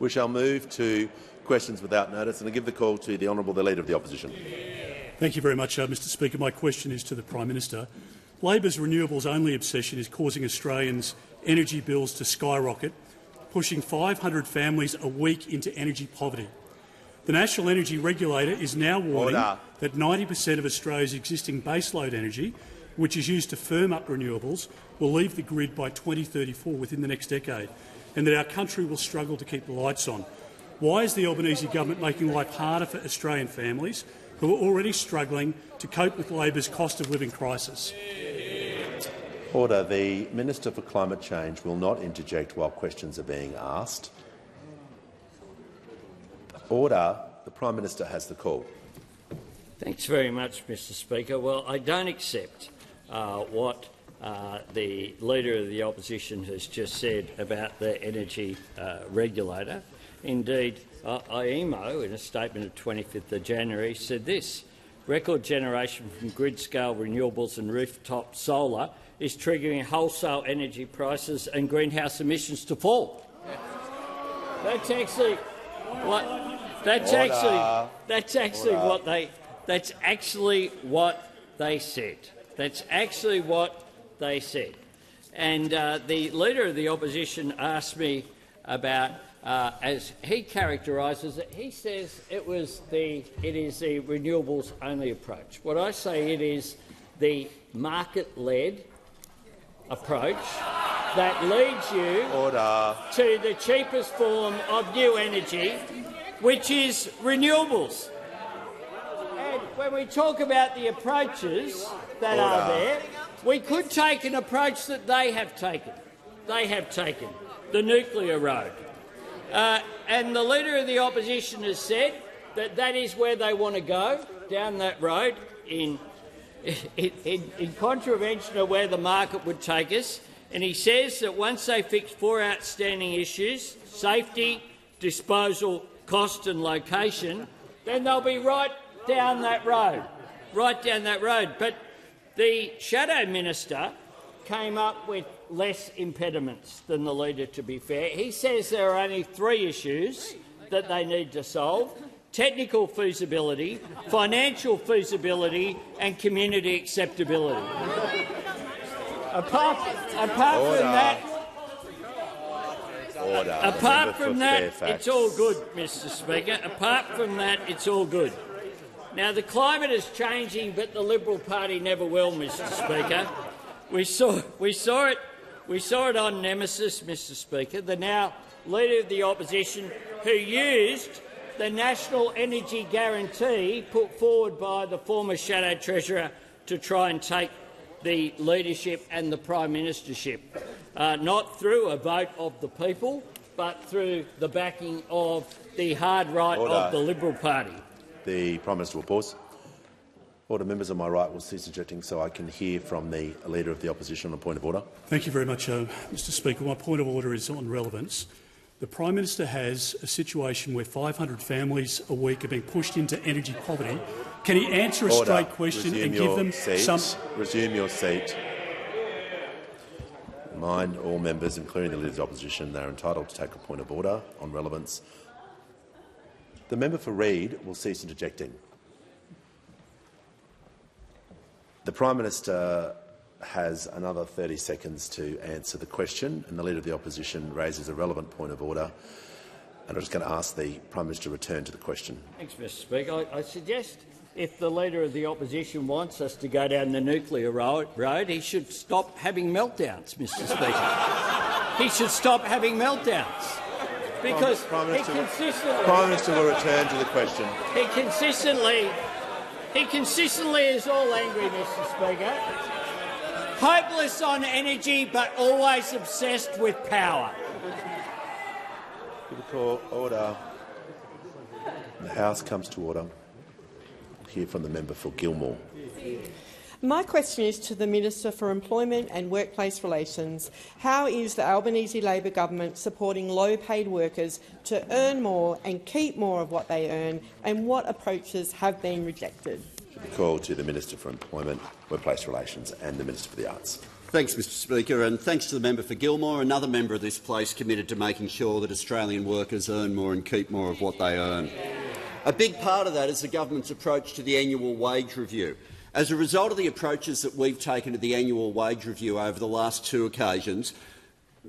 We shall move to questions without notice, and I give the call to the Honourable the Leader of the Opposition. Thank you very much, Mr Speaker. My question is to the Prime Minister. Labor's renewables-only obsession is causing Australians' energy bills to skyrocket, pushing 500 families a week into energy poverty. The National Energy Regulator is now warning that 90% of Australia's existing baseload energy, which is used to firm up renewables, will leave the grid by 2034, within the next decade, and that our country will struggle to keep the lights on. Why is the Albanese government making life harder for Australian families who are already struggling to cope with Labor's cost of living crisis? Order. The Minister for Climate Change will not interject while questions are being asked. Order. The Prime Minister has the call. Thanks very much, Mr Speaker. Well, I don't accept what the Leader of the Opposition has just said about the energy regulator. Indeed, IEMO, in a statement of 25th of January, said this: record generation from grid-scale renewables and rooftop solar is triggering wholesale energy prices and greenhouse emissions to fall. That's actually what. That's actually what they said. That's actually what they said. And the Leader of the Opposition asked me about, as he characterises it, he says it is the renewables-only approach. What I say, it is the market-led approach that leads you to the cheapest form of new energy, which is renewables. And when we talk about the approaches that are there, we could take an approach that they have taken. They have taken the nuclear road. And the Leader of the Opposition has said that that is where they want to go, down that road, in contravention of where the market would take us. And he says that once they fix 4 outstanding issues, safety, disposal, cost and location, then they'll be right down that road. But the Shadow Minister came up with less impediments than the Leader, to be fair. He says there are only 3 issues that they need to solve: technical feasibility, financial feasibility and community acceptability. Apart from that, it's all good, Mr Speaker. Apart from that, it's all good. Now, the climate is changing, but the Liberal Party never will, Mr Speaker. We saw it on Nemesis, Mr Speaker, the now Leader of the Opposition, who used the National Energy Guarantee put forward by the former Shadow Treasurer to try and take the leadership and the Prime Ministership, not through a vote of the people, but through the backing of the hard right of the Liberal Party. The Prime Minister will pause. Order. Members on my right will cease objecting so I can hear from the Leader of the Opposition on a point of order. Thank you very much, Mr Speaker. My point of order is on relevance. The Prime Minister has a situation where 500 families a week are being pushed into energy poverty. Can he answer a straight question and give them some— Resume your seat. Mind all members, including the Leader of the Opposition, they are entitled to take a point of order on relevance. The member for Reid will cease interjecting. The Prime Minister has another 30 seconds to answer the question, and the Leader of the Opposition raises a relevant point of order. And I'm just going to ask the Prime Minister to return to the question. Thanks, Mr Speaker. I suggest if the Leader of the Opposition wants us to go down the nuclear road, he should stop having meltdowns, Mr Speaker. He should stop having meltdowns. Because Prime Minister will return to the question. He consistently is all angry, Mr Speaker. Hopeless on energy, but always obsessed with power. Give a call. Order. The House comes to order. Hear from the member for Gilmore. My question is to the Minister for Employment and Workplace Relations. How is the Albanese Labor government supporting low-paid workers to earn more and keep more of what they earn, and what approaches have been rejected? Call to the Minister for Employment, Workplace Relations and the Minister for the Arts. Thanks, Mr Speaker, and thanks to the member for Gilmore, another member of this place committed to making sure that Australian workers earn more and keep more of what they earn. A big part of that is the government's approach to the annual wage review. As a result of the approaches that we've taken to the annual wage review over the last 2 occasions,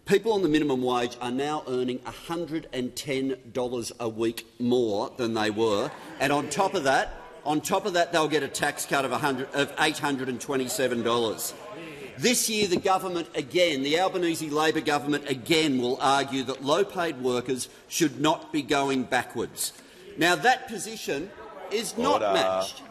people on the minimum wage are now earning $110 a week more than they were, and on top of that, they'll get a tax cut of $827. This year, the government again, the Albanese Labor government again, will argue that low-paid workers should not be going backwards. Now, that position is not matched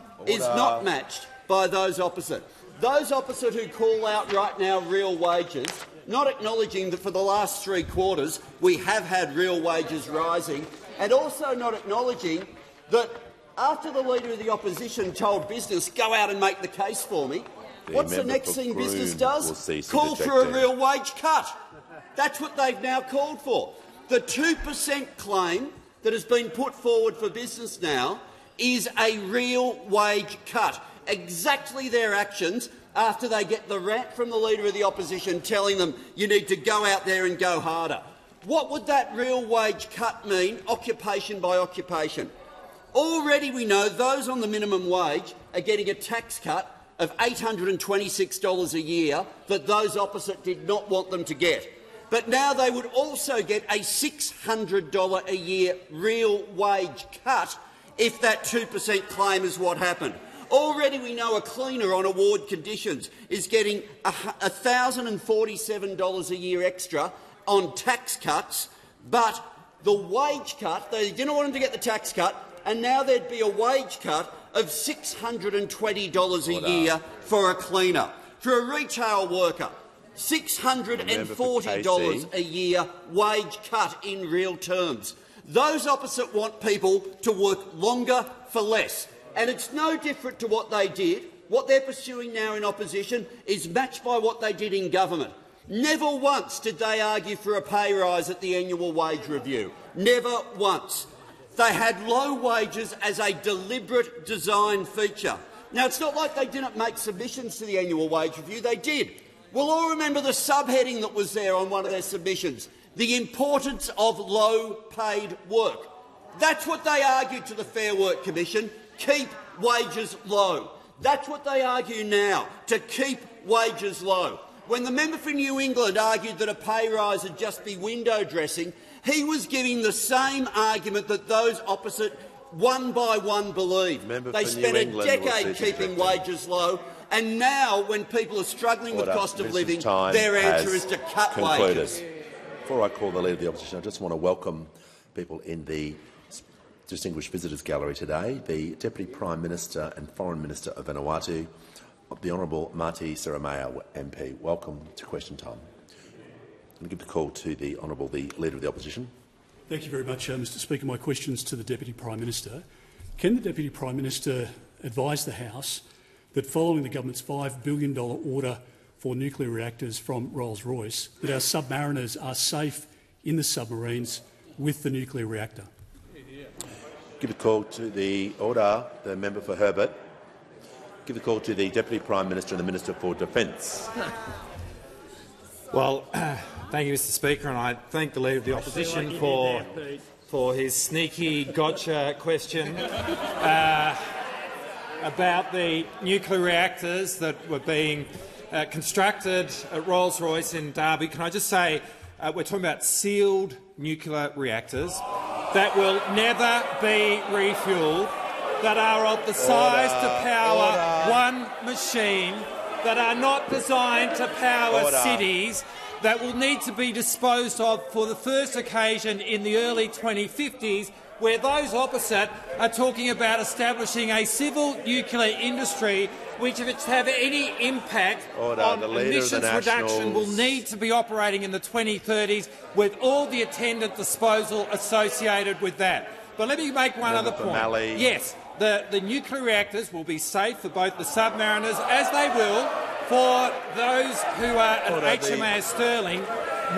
by those opposite. Those opposite who call out right now real wages, not acknowledging that for the last 3 quarters we have had real wages rising, and also not acknowledging that after the Leader of the Opposition told business, "Go out and make the case for me," what's the next thing business does? Call for a real wage cut. That's what they've now called for. The 2% claim that has been put forward for business now is a real wage cut. Exactly their actions after they get the rant from the Leader of the Opposition telling them you need to go out there and go harder. What would that real wage cut mean, occupation by occupation? Already we know those on the minimum wage are getting a tax cut of $826 a year that those opposite did not want them to get. But now they would also get a $600 a year real wage cut if that 2% claim is what happened. Already we know a cleaner on award conditions is getting $1,047 a year extra on tax cuts, but the wage cut, they didn't want them to get the tax cut, and now there'd be a wage cut of $620 a year for a cleaner. For a retail worker, $640 a year wage cut in real terms. Those opposite want people to work longer for less. And it's no different to what they did. What they're pursuing now in opposition is matched by what they did in government. Never once did they argue for a pay rise at the annual wage review. Never once. They had low wages as a deliberate design feature. Now, it's not like they didn't make submissions to the annual wage review. They did. We'll all remember the subheading that was there on one of their submissions, the importance of low-paid work. That's what they argued to the Fair Work Commission, keep wages low. That's what they argue now, to keep wages low. When the member for New England argued that a pay rise would just be window dressing, he was giving the same argument that those opposite one by one believe. They spent a decade keeping wages low, and now, when people are struggling with cost of living, their answer is to cut wages. Before I call the Leader of the Opposition, I just want to welcome people in the Distinguished Visitors Gallery today, the Deputy Prime Minister and Foreign Minister of Vanuatu, the Honourable Marty Saramaya MP. Welcome to Question Time. I'm going to give the call to the Honourable Leader of the Opposition. Thank you very much, Mr Speaker. My question is to the Deputy Prime Minister. Can the Deputy Prime Minister advise the House that following the government's $5 billion order for nuclear reactors from Rolls-Royce, that our submariners are safe in the submarines with the nuclear reactor? Give the call to the order, the member for Herbert. Give the call to the Deputy Prime Minister and the Minister for Defence. Well, thank you, Mr Speaker, and I thank the Leader of the Opposition for his sneaky gotcha question about the nuclear reactors that were being constructed at Rolls-Royce in Derby. Can I just say we're talking about sealed nuclear reactors that will never be refuelled, that are of the size to power one machine, that are not designed to power cities, that will need to be disposed of for the first occasion in the early 2050s, where those opposite are talking about establishing a civil nuclear industry which, if it's to have any impact on emissions reduction, will need to be operating in the 2030s with all the attendant disposal associated with that. But let me make one other point. Yes, the nuclear reactors will be safe for both the submariners, as they will for those who are at HMAS Sterling.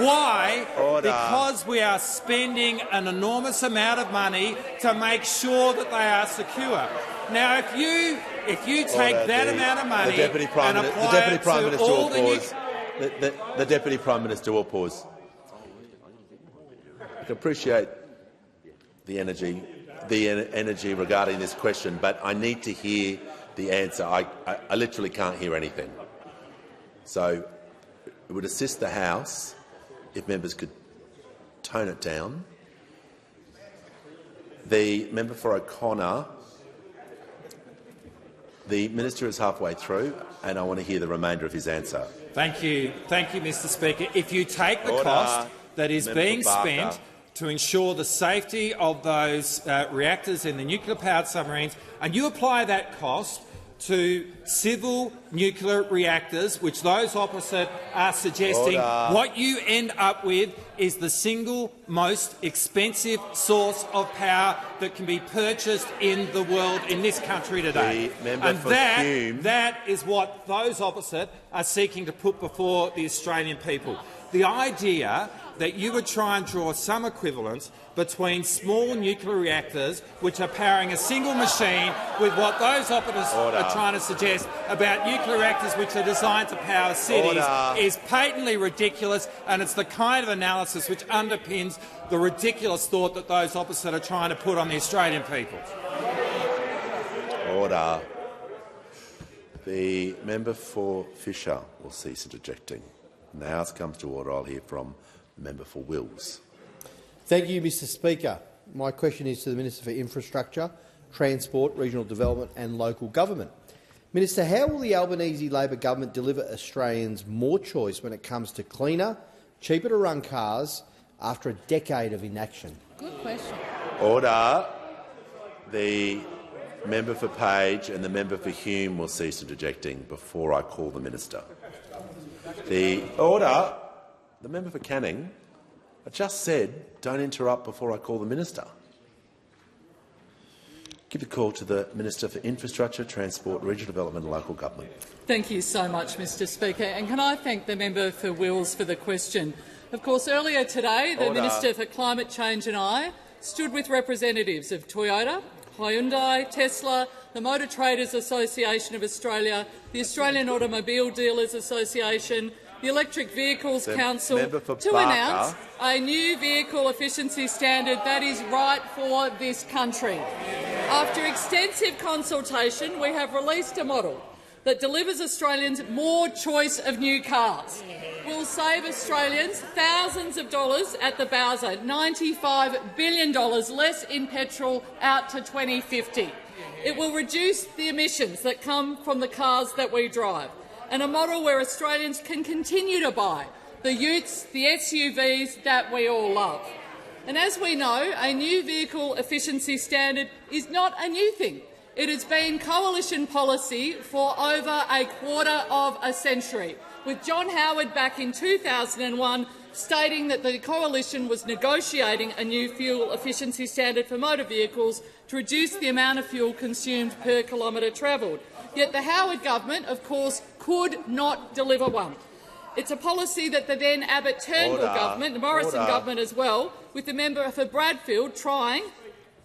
Why? Because we are spending an enormous amount of money to make sure that they are secure. Now, if you take that amount of money and apply it to all the The Deputy Prime Minister will pause. I can appreciate the energy regarding this question, but I need to hear the answer. I literally can't hear anything. So it would assist the House if members could tone it down. The member for O'Connor, the minister is halfway through, and I want to hear the remainder of his answer. Thank you, Mr. Speaker. If you take the cost that is being spent to ensure the safety of those reactors in the nuclear-powered submarines, and you apply that cost to civil nuclear reactors, which those opposite are suggesting, what you end up with is the single most expensive source of power that can be purchased in the world in this country today. And that is what those opposite are seeking to put before the Australian people. The idea that you would try and draw some equivalence between small nuclear reactors, which are powering a single machine, with what those opponents are trying to suggest about nuclear reactors which are designed to power cities is patently ridiculous, and it's the kind of analysis which underpins the ridiculous thought that those opposite are trying to put on the Australian people. Order. The member for Fisher will cease interjecting. When the House comes to order, I'll hear from the member for Wills. Thank you, Mr. Speaker. My question is to the Minister for Infrastructure, Transport, Regional Development and Local Government. Minister, how will the Albanese Labor government deliver Australians more choice when it comes to cleaner, cheaper to run cars after a decade of inaction? Good question. Order. The member for Page and the member for Hume will cease interjecting before I call the minister. The member for Canning, I just said don't interrupt before I call the minister. Give the call to the Minister for Infrastructure, Transport, Regional Development and Local Government. Thank you so much, Mr. Speaker. And can I thank the member for Wills for the question. Of course, earlier today, the Minister for Climate Change and I stood with representatives of Toyota, Hyundai, Tesla, the Motor Traders Association of Australia, the Australian Automobile Dealers Association, the Electric Vehicles Council to announce a new vehicle efficiency standard that is right for this country. After extensive consultation, we have released a model that delivers Australians more choice of new cars. Will save Australians thousands of dollars at the Bowser, $95 billion less in petrol out to 2050. It will reduce the emissions that come from the cars that we drive, and a model where Australians can continue to buy the utes, the SUVs that we all love. And as we know, a new vehicle efficiency standard is not a new thing. It has been coalition policy for over a quarter of a century, with John Howard back in 2001 stating that the coalition was negotiating a new fuel efficiency standard for motor vehicles to reduce the amount of fuel consumed per kilometre travelled. Yet the Howard government, of course, could not deliver one. It's a policy that the then Abbott-Turnbull government, the Morrison government as well, with the member for Bradfield trying,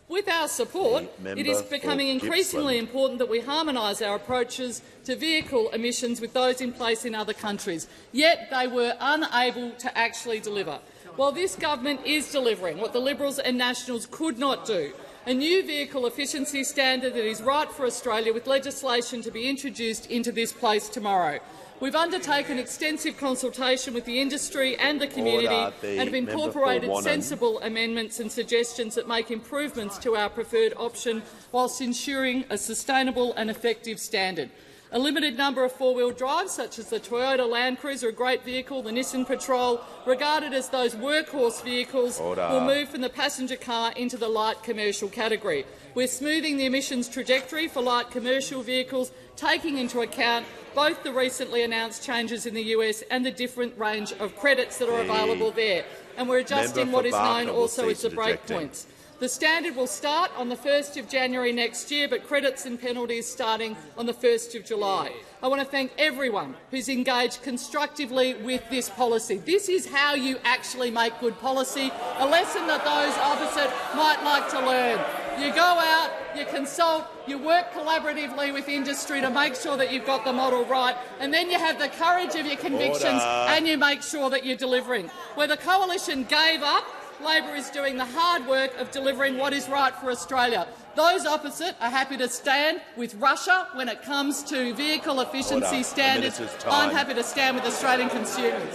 with our support, it is becoming increasingly important that we harmonise our approaches to vehicle emissions with those in place in other countries. Yet they were unable to actually deliver. While this government is delivering what the Liberals and Nationals could not do, a new vehicle efficiency standard that is right for Australia, with legislation to be introduced into this place tomorrow. We've undertaken extensive consultation with the industry and the community and have incorporated sensible amendments and suggestions that make improvements to our preferred option whilst ensuring a sustainable and effective standard. A limited number of four-wheel drives, such as the Toyota Land Cruiser, a great vehicle, the Nissan Patrol, regarded as those workhorse vehicles, will move from the passenger car into the light commercial category. We're smoothing the emissions trajectory for light commercial vehicles, taking into account both the recently announced changes in the US and the different range of credits that are available there. And we're adjusting what is known also as the breakpoints. The standard will start on the 1st of January next year, but credits and penalties starting on the 1st of July. I want to thank everyone who's engaged constructively with this policy. This is how you actually make good policy, a lesson that those opposite might like to learn. You go out, you consult, you work collaboratively with industry to make sure that you've got the model right, and then you have the courage of your convictions and you make sure that you're delivering. Where the coalition gave up, Labor is doing the hard work of delivering what is right for Australia. Those opposite are happy to stand with Russia when it comes to vehicle efficiency standards. I'm happy to stand with Australian consumers.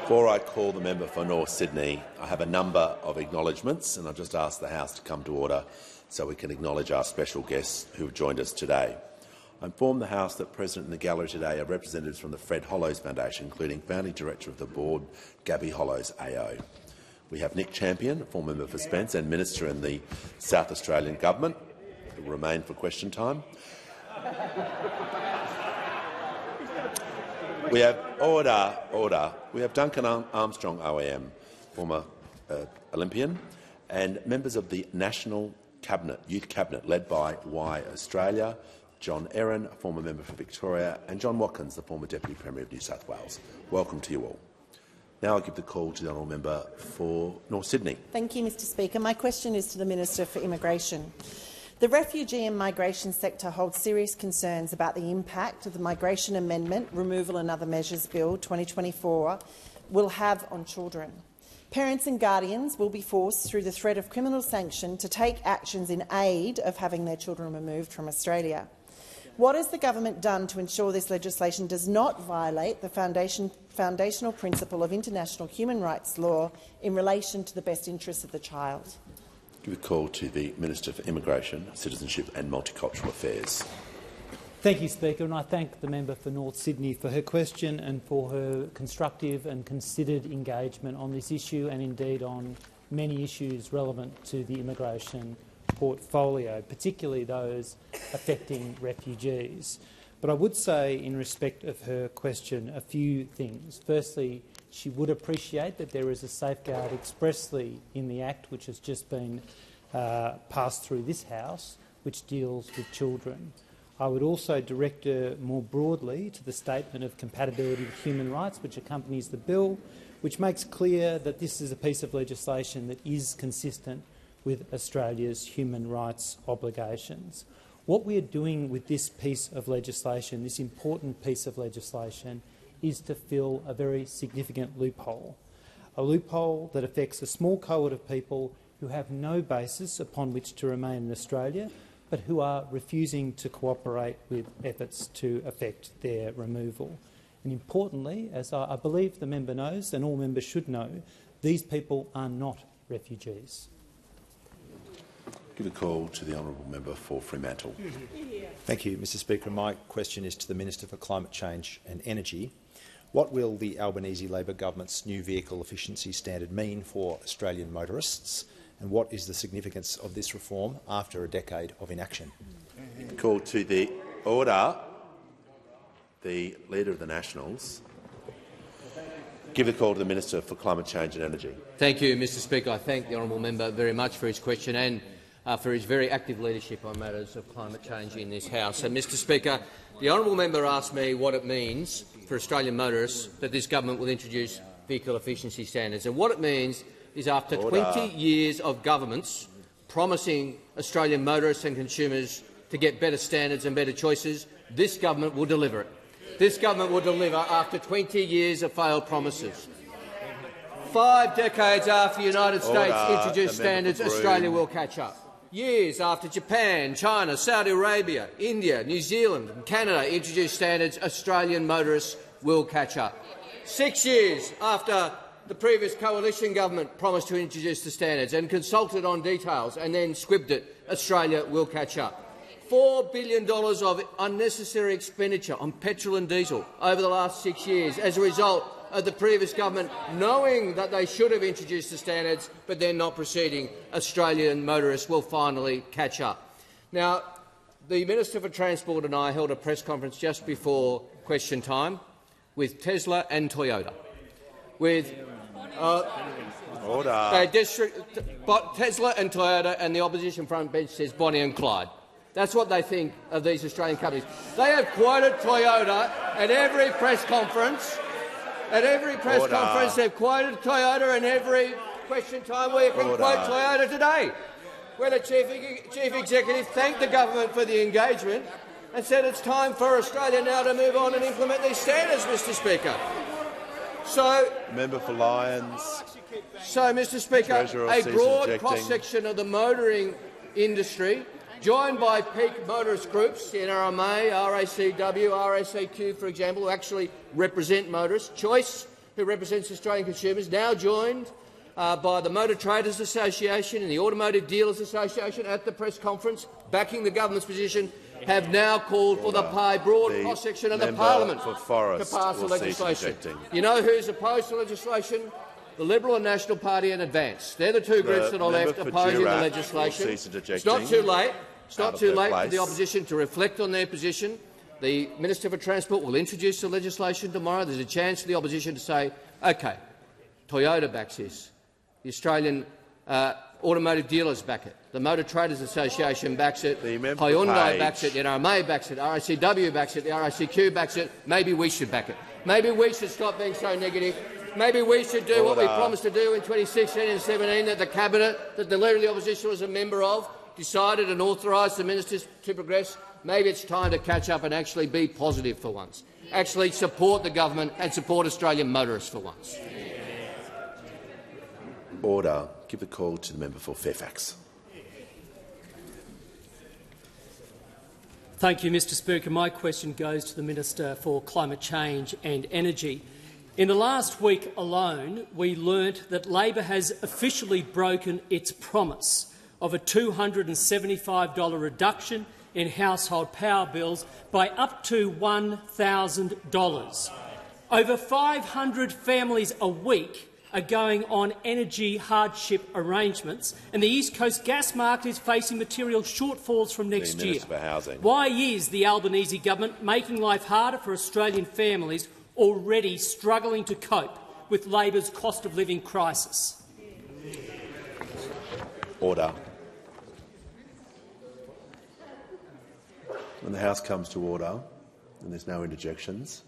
Before I call the member for North Sydney, I have a number of acknowledgements, and I'll just ask the House to come to order so we can acknowledge our special guests who have joined us today. I inform the House that present in the gallery today are representatives from the Fred Hollows Foundation, including Founding Director of the Board, Gabby Hollows AO. We have Nick Champion, former member for Spence and Minister in the South Australian Government, who will remain for question time. We have order. We have Duncan Armstrong OAM, former Olympian, and members of the National Cabinet, Youth Cabinet, led by Y Australia, John Erin, a former member for Victoria, and John Watkins, the former Deputy Premier of New South Wales. Welcome to you all. Now I give the call to the honourable member for North Sydney. Thank you, Mr Speaker. My question is to the Minister for Immigration. The refugee and migration sector holds serious concerns about the impact of the Migration Amendment, Removal and Other Measures Bill 2024 will have on children. Parents and guardians will be forced, through the threat of criminal sanction, to take actions in aid of having their children removed from Australia. What has the government done to ensure this legislation does not violate the foundational principle of international human rights law in relation to the best interests of the child? Give a call to the Minister for Immigration, Citizenship and Multicultural Affairs. Thank you, Speaker, and I thank the member for North Sydney for her question and for her constructive and considered engagement on this issue and indeed on many issues relevant to the immigration portfolio, particularly those affecting refugees. But I would say, in respect of her question, a few things. Firstly, she would appreciate that there is a safeguard expressly in the Act which has just been passed through this House, which deals with children. I would also direct her more broadly to the Statement of Compatibility with Human Rights, which accompanies the bill, which makes clear that this is a piece of legislation that is consistent with Australia's human rights obligations. What we are doing with this piece of legislation, this important piece of legislation, is to fill a very significant loophole, a loophole that affects a small cohort of people who have no basis upon which to remain in Australia, but who are refusing to cooperate with efforts to effect their removal. And importantly, as I believe the member knows, and all members should know, these people are not refugees. Give a call to the honourable member for Fremantle. Thank you, Mr Speaker. My question is to the Minister for Climate Change and Energy. What will the Albanese Labor government's new vehicle efficiency standard mean for Australian motorists, and what is the significance of this reform after a decade of inaction? Call to the order. The Leader of the Nationals. Give the call to the Minister for Climate Change and Energy. Thank you, Mr Speaker. I thank the honourable member very much for his question and for his very active leadership on matters of climate change in this House. And, Mr Speaker, the honourable member asked me what it means for Australian motorists that this government will introduce vehicle efficiency standards. And what it means is, after 20 years of governments promising Australian motorists and consumers to get better standards and better choices, this government will deliver it. This government will deliver after 20 years of failed promises. 5 decades after the United States introduced standards, Australia will catch up. Years after Japan, China, Saudi Arabia, India, New Zealand and Canada introduced standards, Australian motorists will catch up. 6 years after the previous coalition government promised to introduce the standards and consulted on details and then squibbed it, Australia will catch up. $4 billion of unnecessary expenditure on petrol and diesel over the last 6 years as a result of the previous government knowing that they should have introduced the standards but then not proceeding. Australian motorists will finally catch up. Now, the Minister for Transport and I held a press conference just before question time with Tesla and Toyota. With Tesla and Toyota, and the opposition front bench says Bonnie and Clyde. That's what they think of these Australian companies. They have quoted Toyota at every press conference. At every press conference, they've quoted Toyota, and every question time we can quote Toyota today. where the Chief Executive thanked the government for the engagement and said it's time for Australia now to move on and implement these standards, Mr Speaker. So, Member for Lyons. So, Mr Speaker, a broad cross-section of the motoring industry, joined by peak motorist groups, the NRMA, RACW, RACQ, for example, who actually represent motorists, Choice, who represents Australian consumers, now joined by the Motor Traders Association and the Automotive Dealers Association at the press conference, backing the government's position, have now called for the broad cross-section of the parliament to pass the legislation. You know who's opposed to legislation? The Liberal and National Party and Advance. They're the two groups that are left opposing the legislation. It's not too late. It's not too late for the opposition to reflect on their position. The Minister for Transport will introduce the legislation tomorrow. There's a chance for the opposition to say, OK, Toyota backs this. The Australian automotive dealers back it. The Motor Traders Association backs it. Hyundai backs it. The NRMA backs it. RACW backs it. The RACQ backs it. Maybe we should back it. Maybe we should stop being so negative. Maybe we should do what we promised to do in 2016 and 2017, that the Cabinet, that the Leader of the Opposition was a member of, decided and authorised the ministers to progress. Maybe it's time to catch up and actually be positive for once. Actually support the government and support Australian motorists for once. Order. Give the call to the member for Fairfax. Thank you, Mr Speaker. My question goes to the Minister for Climate Change and Energy. In the last week alone, we learnt that Labor has officially broken its promise of a $275 reduction in household power bills by up to $1,000. Over 500 families a week are going on energy hardship arrangements, and the East Coast gas market is facing material shortfalls from next year. Why is the Albanese government making life harder for Australian families already struggling to cope with Labor's cost of living crisis? Order. When the House comes to order and there's no interjections,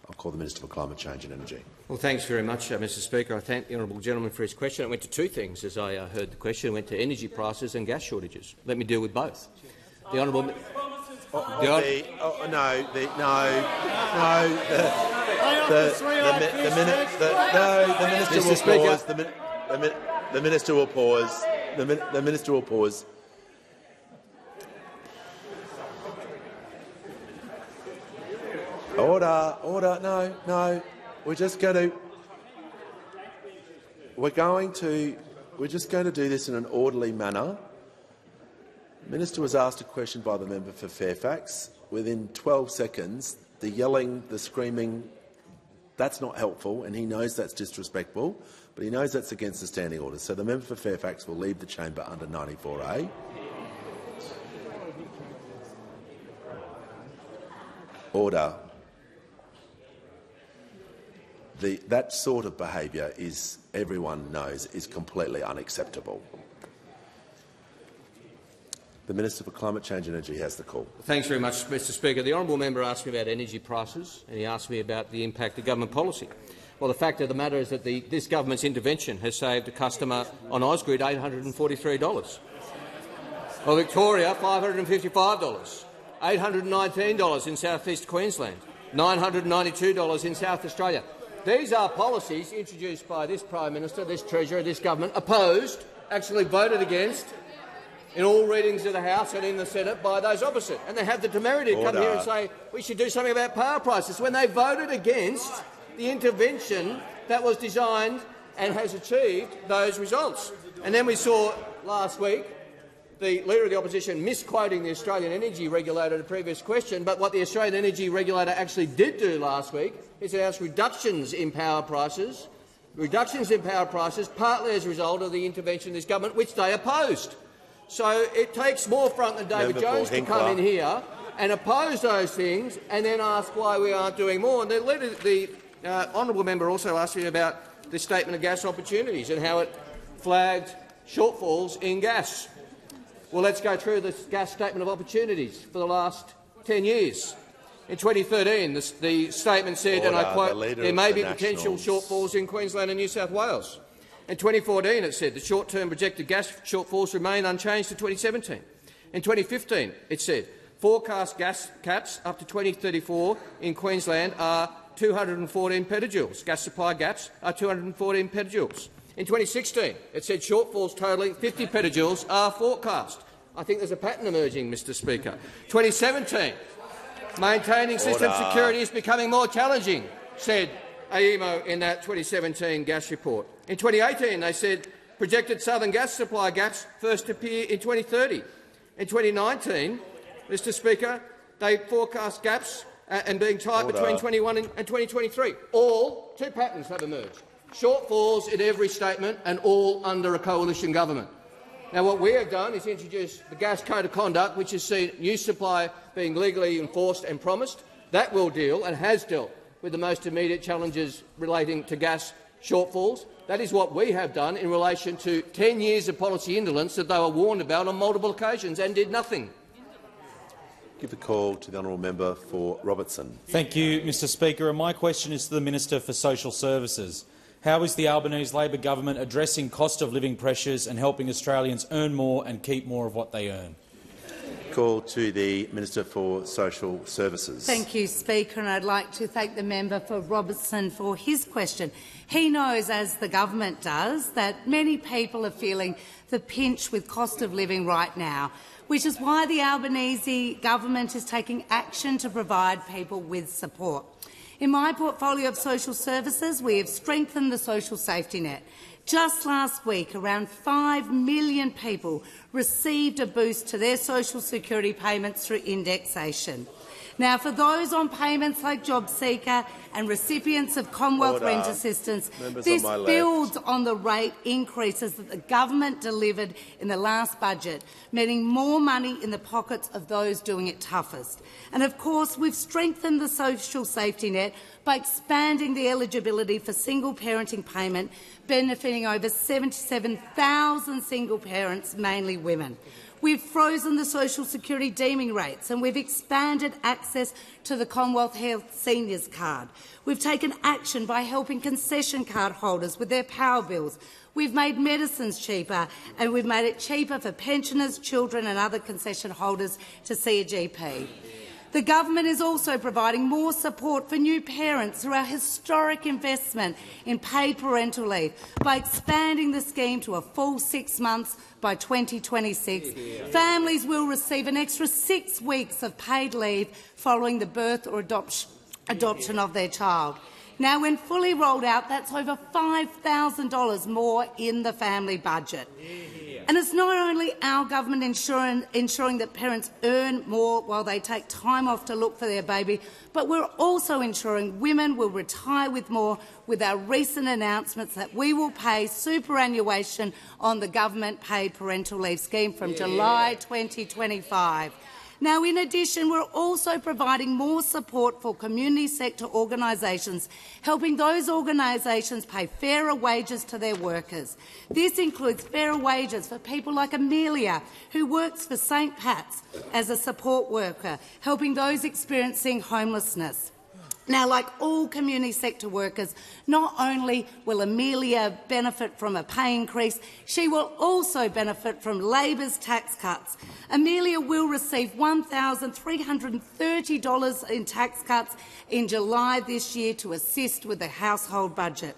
I'll call the Minister for Climate Change and Energy. Well, thanks very much, Mr Speaker. I thank the honourable gentleman for his question. It went to two things as I heard the question. It went to energy prices and gas shortages. Let me deal with both. The honourable... The minister will pause. The minister will pause. Order. No. We're just going to do this in an orderly manner. The minister was asked a question by the member for Fairfax. Within 12 seconds, the yelling, the screaming, that's not helpful, and he knows that's disrespectful, but he knows that's against the standing order. So the member for Fairfax will leave the chamber under 94A. Order. That sort of behaviour is, everyone knows, is completely unacceptable. The Minister for Climate Change and Energy has the call. Thanks very much, Mr Speaker. The honourable member asked me about energy prices, and he asked me about the impact of government policy. Well, the fact of the matter is that this government's intervention has saved a customer on Ausgrid $843. Well, Victoria, $555, $819 in South East Queensland, $992 in South Australia. These are policies introduced by this Prime Minister, this Treasurer, this government, opposed, actually voted against, in all readings of the House and in the Senate by those opposite. And they have the temerity to come here and say we should do something about power prices when they voted against the intervention that was designed and has achieved those results. And then we saw last week the Leader of the Opposition misquoting the Australian Energy Regulator in a previous question, but what the Australian Energy Regulator actually did do last week is announce reductions in power prices, partly as a result of the intervention of this government, which they opposed. So it takes more front than David Jones to come in here and oppose those things and then ask why we aren't doing more. And the honourable member also asked me about the Statement of Gas Opportunities and how it flagged shortfalls in gas. Well, let's go through the gas Statement of Opportunities for the last 10 years. In 2013, the statement said, and I quote, there may be potential shortfalls in Queensland and New South Wales. In 2014, it said the short-term projected gas shortfalls remain unchanged to 2017. In 2015, it said forecast gas caps up to 2034 in Queensland are 214 petajoules. Gas supply gaps are 214 petajoules. In 2016, it said shortfalls totalling 50 petajoules are forecast. I think there's a pattern emerging, Mr Speaker. 2017, maintaining system security is becoming more challenging, said AEMO in that 2017 gas report. In 2018, they said projected southern gas supply gaps first appear in 2030. In 2019, Mr Speaker, they forecast gaps and being tight between 21 and 2023. All two patterns have emerged. Shortfalls in every statement and all under a coalition government. Now, what we have done is introduce the Gas Code of Conduct, which has seen new supply being legally enforced and promised. That will deal and has dealt with the most immediate challenges relating to gas shortfalls. That is what we have done in relation to 10 years of policy indolence that they were warned about on multiple occasions and did nothing. Give the call to the honourable member for Robertson. Thank you, Mr Speaker. And my question is to the Minister for Social Services. How is the Albanese Labor government addressing cost of living pressures and helping Australians earn more and keep more of what they earn? Call to the Minister for Social Services. Thank you, Speaker, and I'd like to thank the member for Robertson for his question. He knows, as the government does, that many people are feeling the pinch with cost of living right now, which is why the Albanese government is taking action to provide people with support. In my portfolio of social services, we have strengthened the social safety net. Just last week, around 5 million people received a boost to their social security payments through indexation. Now, for those on payments like JobSeeker and recipients of Commonwealth rent assistance, this builds on the rate increases that the government delivered in the last budget, meaning more money in the pockets of those doing it toughest. And of course, we've strengthened the social safety net by expanding the eligibility for single parenting payment, benefiting over 77,000 single parents, mainly women. We've frozen the social security deeming rates and we've expanded access to the Commonwealth Health Seniors Card. We've taken action by helping concession card holders with their power bills. We've made medicines cheaper and we've made it cheaper for pensioners, children and other concession holders to see a GP. The government is also providing more support for new parents through our historic investment in paid parental leave by expanding the scheme to a full 6 months by 2026. Families will receive an extra 6 weeks of paid leave following the birth or adoption of their child. Now, when fully rolled out, that's over $5,000 more in the family budget. And it's not only our government ensuring that parents earn more while they take time off to look for their baby, but we're also ensuring women will retire with more with our recent announcements that we will pay superannuation on the government-paid parental leave scheme from July 2025. Now, in addition, we're also providing more support for community sector organisations, helping those organisations pay fairer wages to their workers. This includes fairer wages for people like Amelia, who works for St Pat's as a support worker, helping those experiencing homelessness. Now, like all community sector workers, not only will Amelia benefit from a pay increase, she will also benefit from Labor's tax cuts. Amelia will receive $1,330 in tax cuts in July this year to assist with the household budget.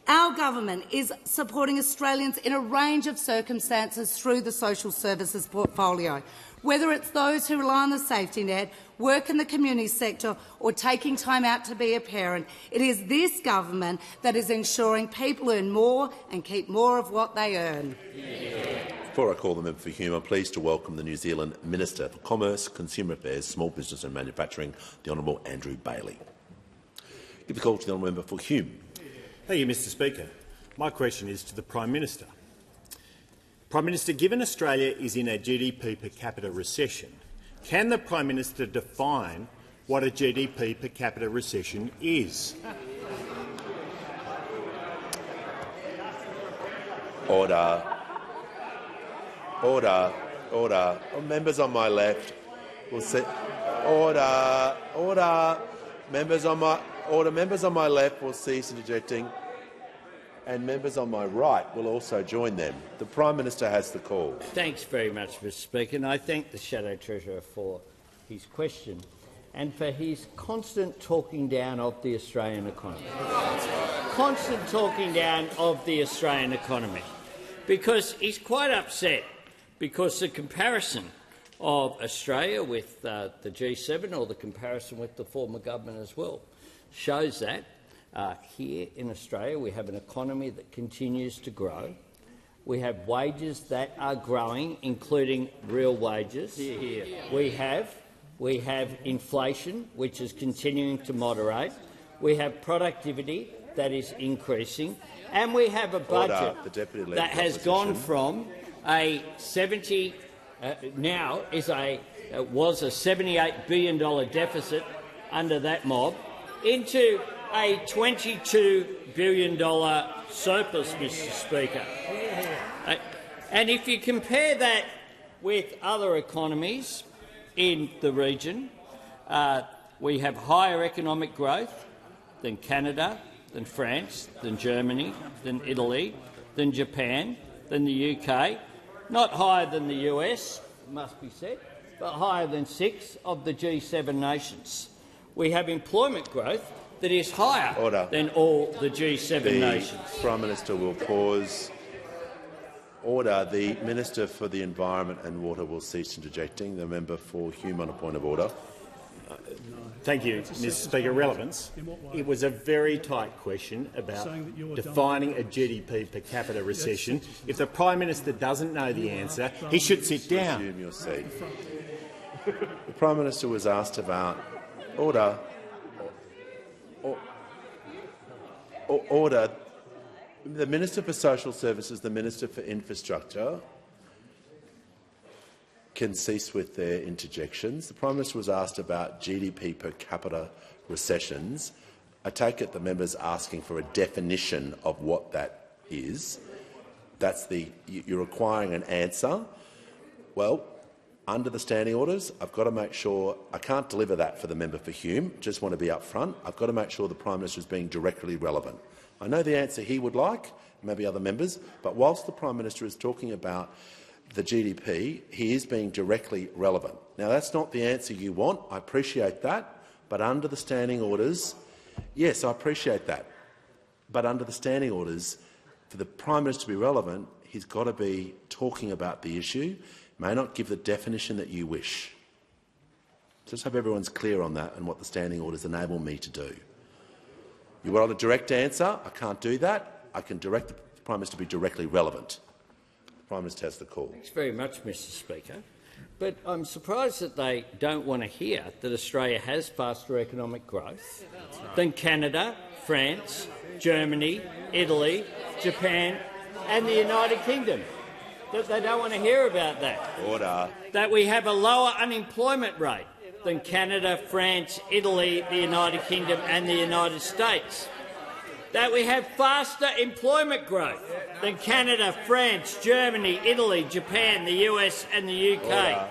Our government is supporting Australians in a range of circumstances through the social services portfolio, whether it's those who rely on the safety net, work in the community sector or taking time out to be a parent. It is this government that is ensuring people earn more and keep more of what they earn. Before I call the member for Hume, I'm pleased to welcome the New Zealand Minister for Commerce, Consumer Affairs, Small Business and Manufacturing, the Honourable Andrew Bailey. Give the call to the Honourable Member for Hume. Thank you, Mr Speaker. My question is to the Prime Minister. Prime Minister, given Australia is in a GDP per capita recession, can the Prime Minister define what a GDP per capita recession is? Order. Order. Order. Oh, members on my left will see. Order. Order. Members on my left will cease interjecting. and members on my right will also join them. The Prime Minister has the call. Thanks very much, Mr Speaker, and I thank the Shadow Treasurer for his question and for his constant talking down of the Australian economy. Constant talking down of the Australian economy, because he's quite upset because the comparison of Australia with the G7, or the comparison with the former government as well, shows that here in Australia we have an economy that continues to grow. We have wages that are growing, including real wages. We have inflation, which is continuing to moderate. We have productivity that is increasing, and we have a budget that has gone from a was a $78 billion deficit under that mob into a $22 billion surplus, Mr Speaker. And if you compare that with other economies in the region, we have higher economic growth than Canada, than France, than Germany, than Italy, than Japan, than the UK, not higher than the US, it must be said, but higher than 6 of the G7 nations. We have employment growth that is higher than all the G7 nations. The Prime Minister will pause. Order. The Minister for the Environment and Water will cease interjecting. The member for Hume on a point of order. Thank you, Mr Speaker. Relevance. It was a very tight question about defining a GDP per capita recession. If the Prime Minister doesn't know the answer, he should sit down. Resume your seat. The Prime Minister was asked about order. Order. The Minister for Social Services, the Minister for Infrastructure can cease with their interjections. The Prime Minister was asked about GDP per capita recessions. I take it the member's asking for a definition of what that is. You're requiring an answer. Well, under the standing orders, I've got to make sure I can't deliver that for the member for Hume. Just want to be upfront. I've got to make sure the Prime Minister is being directly relevant. I know the answer he would like, maybe other members, but whilst the Prime Minister is talking about the GDP, he is being directly relevant. Now, that's not the answer you want. I appreciate that. But under the standing orders, yes, I appreciate that. But under the standing orders, for the Prime Minister to be relevant, he's got to be talking about the issue. May not give the definition that you wish. Just hope everyone's clear on that and what the standing orders enable me to do. You want a direct answer? I can't do that. I can direct the Prime Minister to be directly relevant. The Prime Minister has the call. Thanks very much, Mr Speaker. But I'm surprised that they don't want to hear that Australia has faster economic growth than Canada, France, Germany, Italy, Japan and the United Kingdom. That they don't want to hear about that. Order. That we have a lower unemployment rate than Canada, France, Italy, the United Kingdom and the United States. That we have faster employment growth than Canada, France, Germany, Italy, Japan, the US and the UK.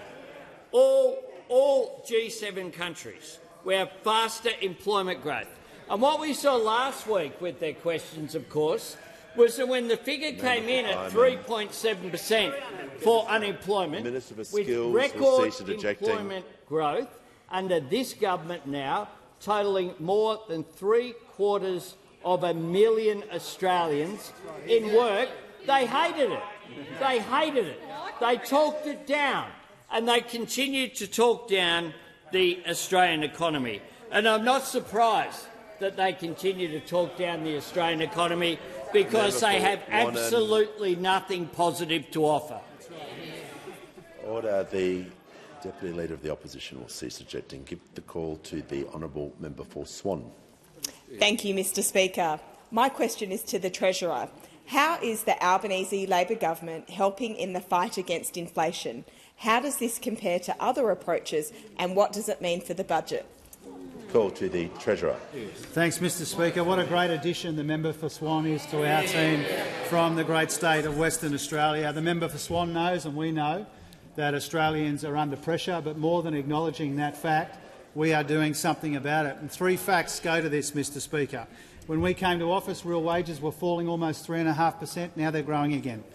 All G7 countries. We have faster employment growth. And what we saw last week with their questions, of course, was that when the figure came in at 3.7% for unemployment, with record employment growth under this government now, totalling more than 750,000 Australians in work, they hated it. They hated it. They talked it down, and they continued to talk down the Australian economy. And I'm not surprised that they continue to talk down the Australian economy, because they have absolutely nothing positive to offer. Order. The Deputy Leader of the Opposition will cease objecting. Give the call to the honourable member for Swan. Thank you, Mr Speaker. My question is to the Treasurer. How is the Albanese Labor government helping in the fight against inflation? How does this compare to other approaches, and what does it mean for the budget? Call to the Treasurer. Thanks, Mr Speaker. What a great addition the member for Swan is to our team from the great state of Western Australia. The member for Swan knows, and we know, that Australians are under pressure, but more than acknowledging that fact, we are doing something about it. And 3 facts go to this, Mr Speaker. When we came to office, real wages were falling almost 3.5%. Now they're growing again.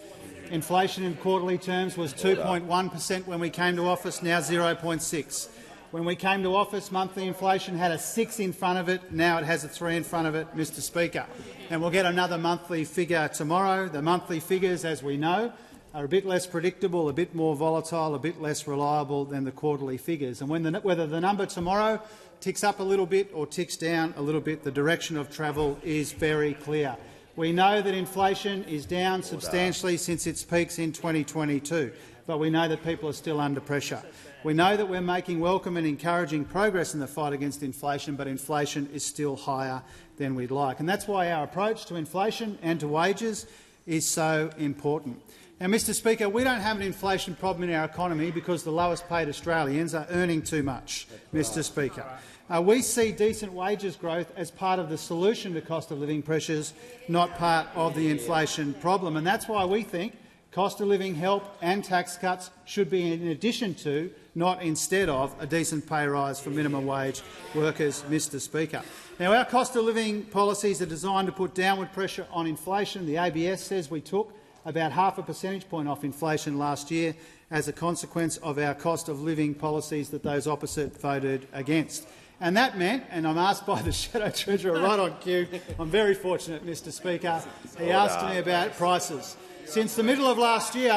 Inflation in quarterly terms was 2.1% when we came to office, now 0.6%. When we came to office, monthly inflation had a 6 in front of it. Now it has a 3 in front of it, Mr Speaker. And we'll get another monthly figure tomorrow. The monthly figures, as we know, are a bit less predictable, a bit more volatile, a bit less reliable than the quarterly figures. And whether the number tomorrow ticks up a little bit or ticks down a little bit, the direction of travel is very clear. We know that inflation is down substantially since its peaks in 2022, but we know that people are still under pressure. We know that we're making welcome and encouraging progress in the fight against inflation, but inflation is still higher than we'd like. And that's why our approach to inflation and to wages is so important. Now, Mr Speaker, we don't have an inflation problem in our economy because the lowest paid Australians are earning too much, Mr Speaker. We see decent wages growth as part of the solution to cost of living pressures, not part of the inflation problem. And that's why we think cost of living help and tax cuts should be in addition to, not instead of, a decent pay rise for minimum wage workers, Mr Speaker. Now, our cost of living policies are designed to put downward pressure on inflation. The ABS says we took about 0.5 percentage point off inflation last year as a consequence of our cost of living policies that those opposite voted against. And that meant, and I'm asked by the Shadow Treasurer right on cue, I'm very fortunate, Mr Speaker, he asked me about prices. Since the middle of last year,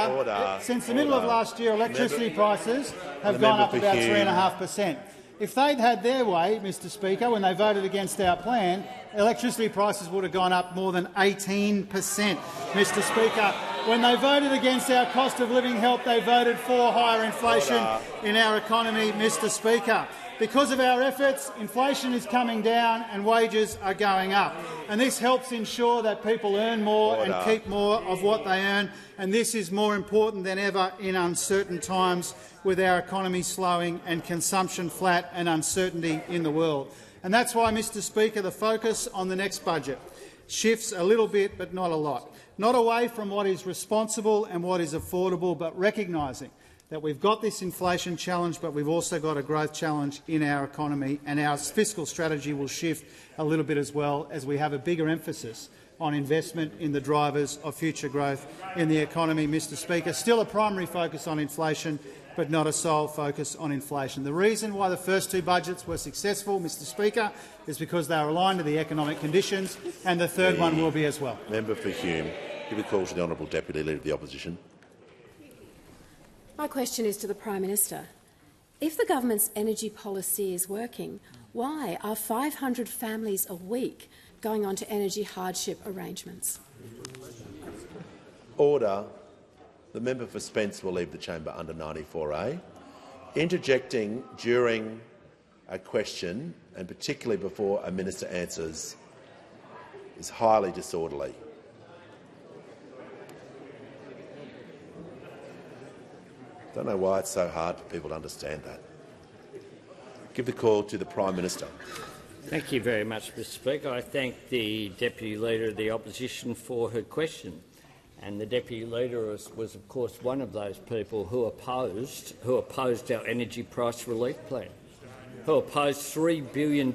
electricity prices have gone up about 3.5%. If they'd had their way, Mr Speaker, when they voted against our plan, electricity prices would have gone up more than 18%. Mr Speaker, when they voted against our cost of living help, they voted for higher inflation in our economy, Mr Speaker. Because of our efforts, inflation is coming down and wages are going up. And this helps ensure that people earn more and keep more of what they earn. And this is more important than ever in uncertain times, with our economy slowing and consumption flat and uncertainty in the world. And that's why, Mr Speaker, the focus on the next budget shifts a little bit but not a lot. Not away from what is responsible and what is affordable, but recognising that we've got this inflation challenge, but we've also got a growth challenge in our economy, and our fiscal strategy will shift a little bit as well as we have a bigger emphasis on investment in the drivers of future growth in the economy, Mr Speaker. Still a primary focus on inflation, but not a sole focus on inflation. The reason why the first two budgets were successful, Mr Speaker, is because they are aligned to the economic conditions, and the third one will be as well. Member for Hume. Give a call to the Honourable Deputy Leader of the Opposition. My question is to the Prime Minister. If the government's energy policy is working, why are 500 families a week going on to energy hardship arrangements? Order. The member for Spence will leave the chamber under 94A. Interjecting during a question, and particularly before a minister answers, is highly disorderly. I don't know why it's so hard for people to understand that. Give the call to the Prime Minister. Thank you very much, Mr Speaker. I thank the Deputy Leader of the Opposition for her question. And the Deputy Leader was of course, one of those people who opposed our energy price relief plan, who opposed $3 billion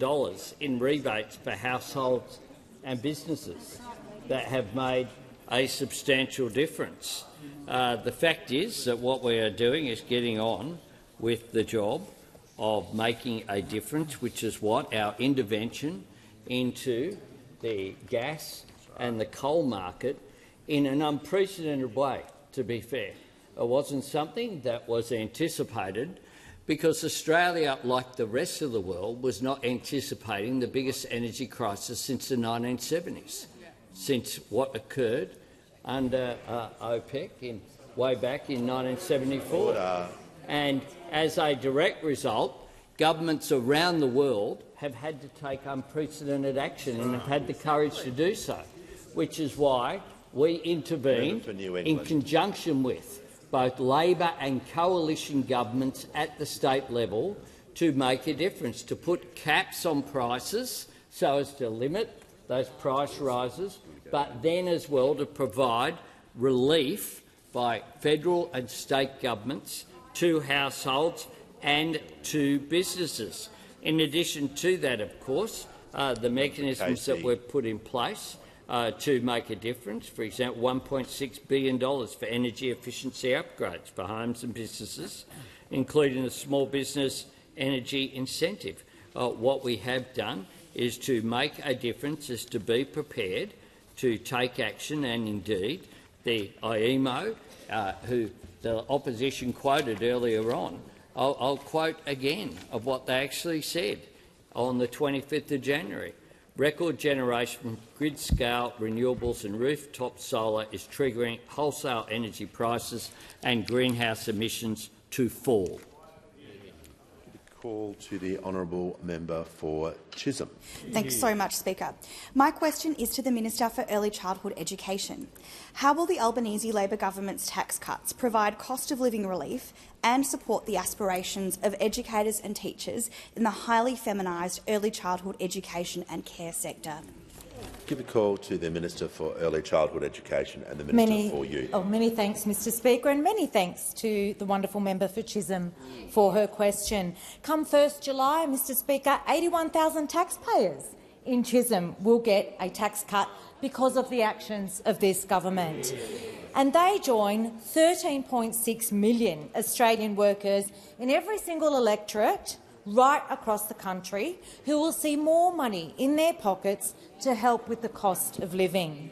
in rebates for households and businesses that have made a substantial difference. The fact is that what we are doing is getting on with the job of making a difference, which is what our intervention into the gas and the coal market in an unprecedented way, to be fair. It wasn't something that was anticipated because Australia, like the rest of the world, was not anticipating the biggest energy crisis since the 1970s, since what occurred under OPEC way back in 1974. And as a direct result, governments around the world have had to take unprecedented action and have had the courage to do so, which is why we intervened in conjunction with both Labor and coalition governments at the state level to make a difference, to put caps on prices so as to limit those price rises, but then as well to provide relief by federal and state governments to households and to businesses. In addition to that, of course, the mechanisms that we've put in place to make a difference. For example, $1.6 billion for energy efficiency upgrades for homes and businesses, including the small business energy incentive. What we have done is to make a difference, is to be prepared to take action, and indeed the IEMO, who the opposition quoted earlier on, I'll quote again of what they actually said on the 25th of January. Record generation from grid-scale renewables and rooftop solar is triggering wholesale energy prices and greenhouse emissions to fall. Call to the honourable member for Chisholm. Thanks so much, Speaker. My question is to the Minister for Early Childhood Education. How will the Albanese Labor government's tax cuts provide cost of living relief and support the aspirations of educators and teachers in the highly feminised early childhood education and care sector? Give a call to the Minister for Early Childhood Education and the Minister for Youth. Many thanks, Mr Speaker, and many thanks to the wonderful member for Chisholm for her question. Come 1st July, Mr Speaker, 81,000 taxpayers in Chisholm will get a tax cut because of the actions of this government. And they join 13.6 million Australian workers in every single electorate right across the country who will see more money in their pockets to help with the cost of living.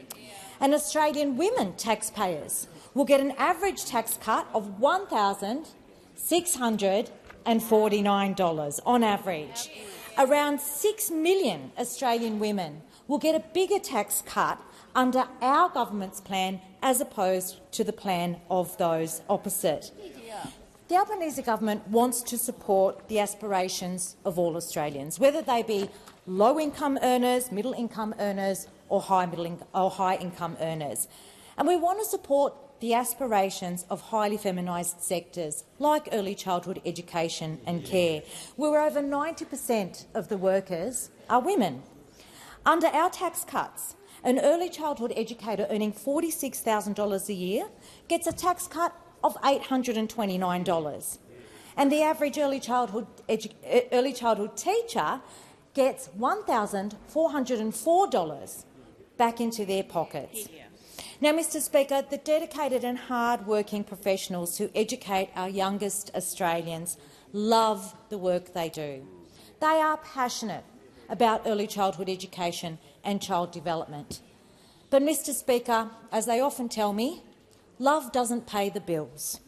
And Australian women taxpayers will get an average tax cut of $1,649 on average. Around 6 million Australian women will get a bigger tax cut under our government's plan as opposed to the plan of those opposite. The Albanese government wants to support the aspirations of all Australians, whether they be low-income earners, middle-income earners or high-income earners. And we want to support the aspirations of highly feminised sectors like early childhood education and care, where over 90% of the workers are women. Under our tax cuts, an early childhood educator earning $46,000 a year gets a tax cut of $829, and the average early childhood teacher gets $1,404 back into their pockets. Now, Mr Speaker, the dedicated and hard-working professionals who educate our youngest Australians love the work they do. They are passionate about early childhood education and child development. But, Mr Speaker, as they often tell me, love doesn't pay the bills.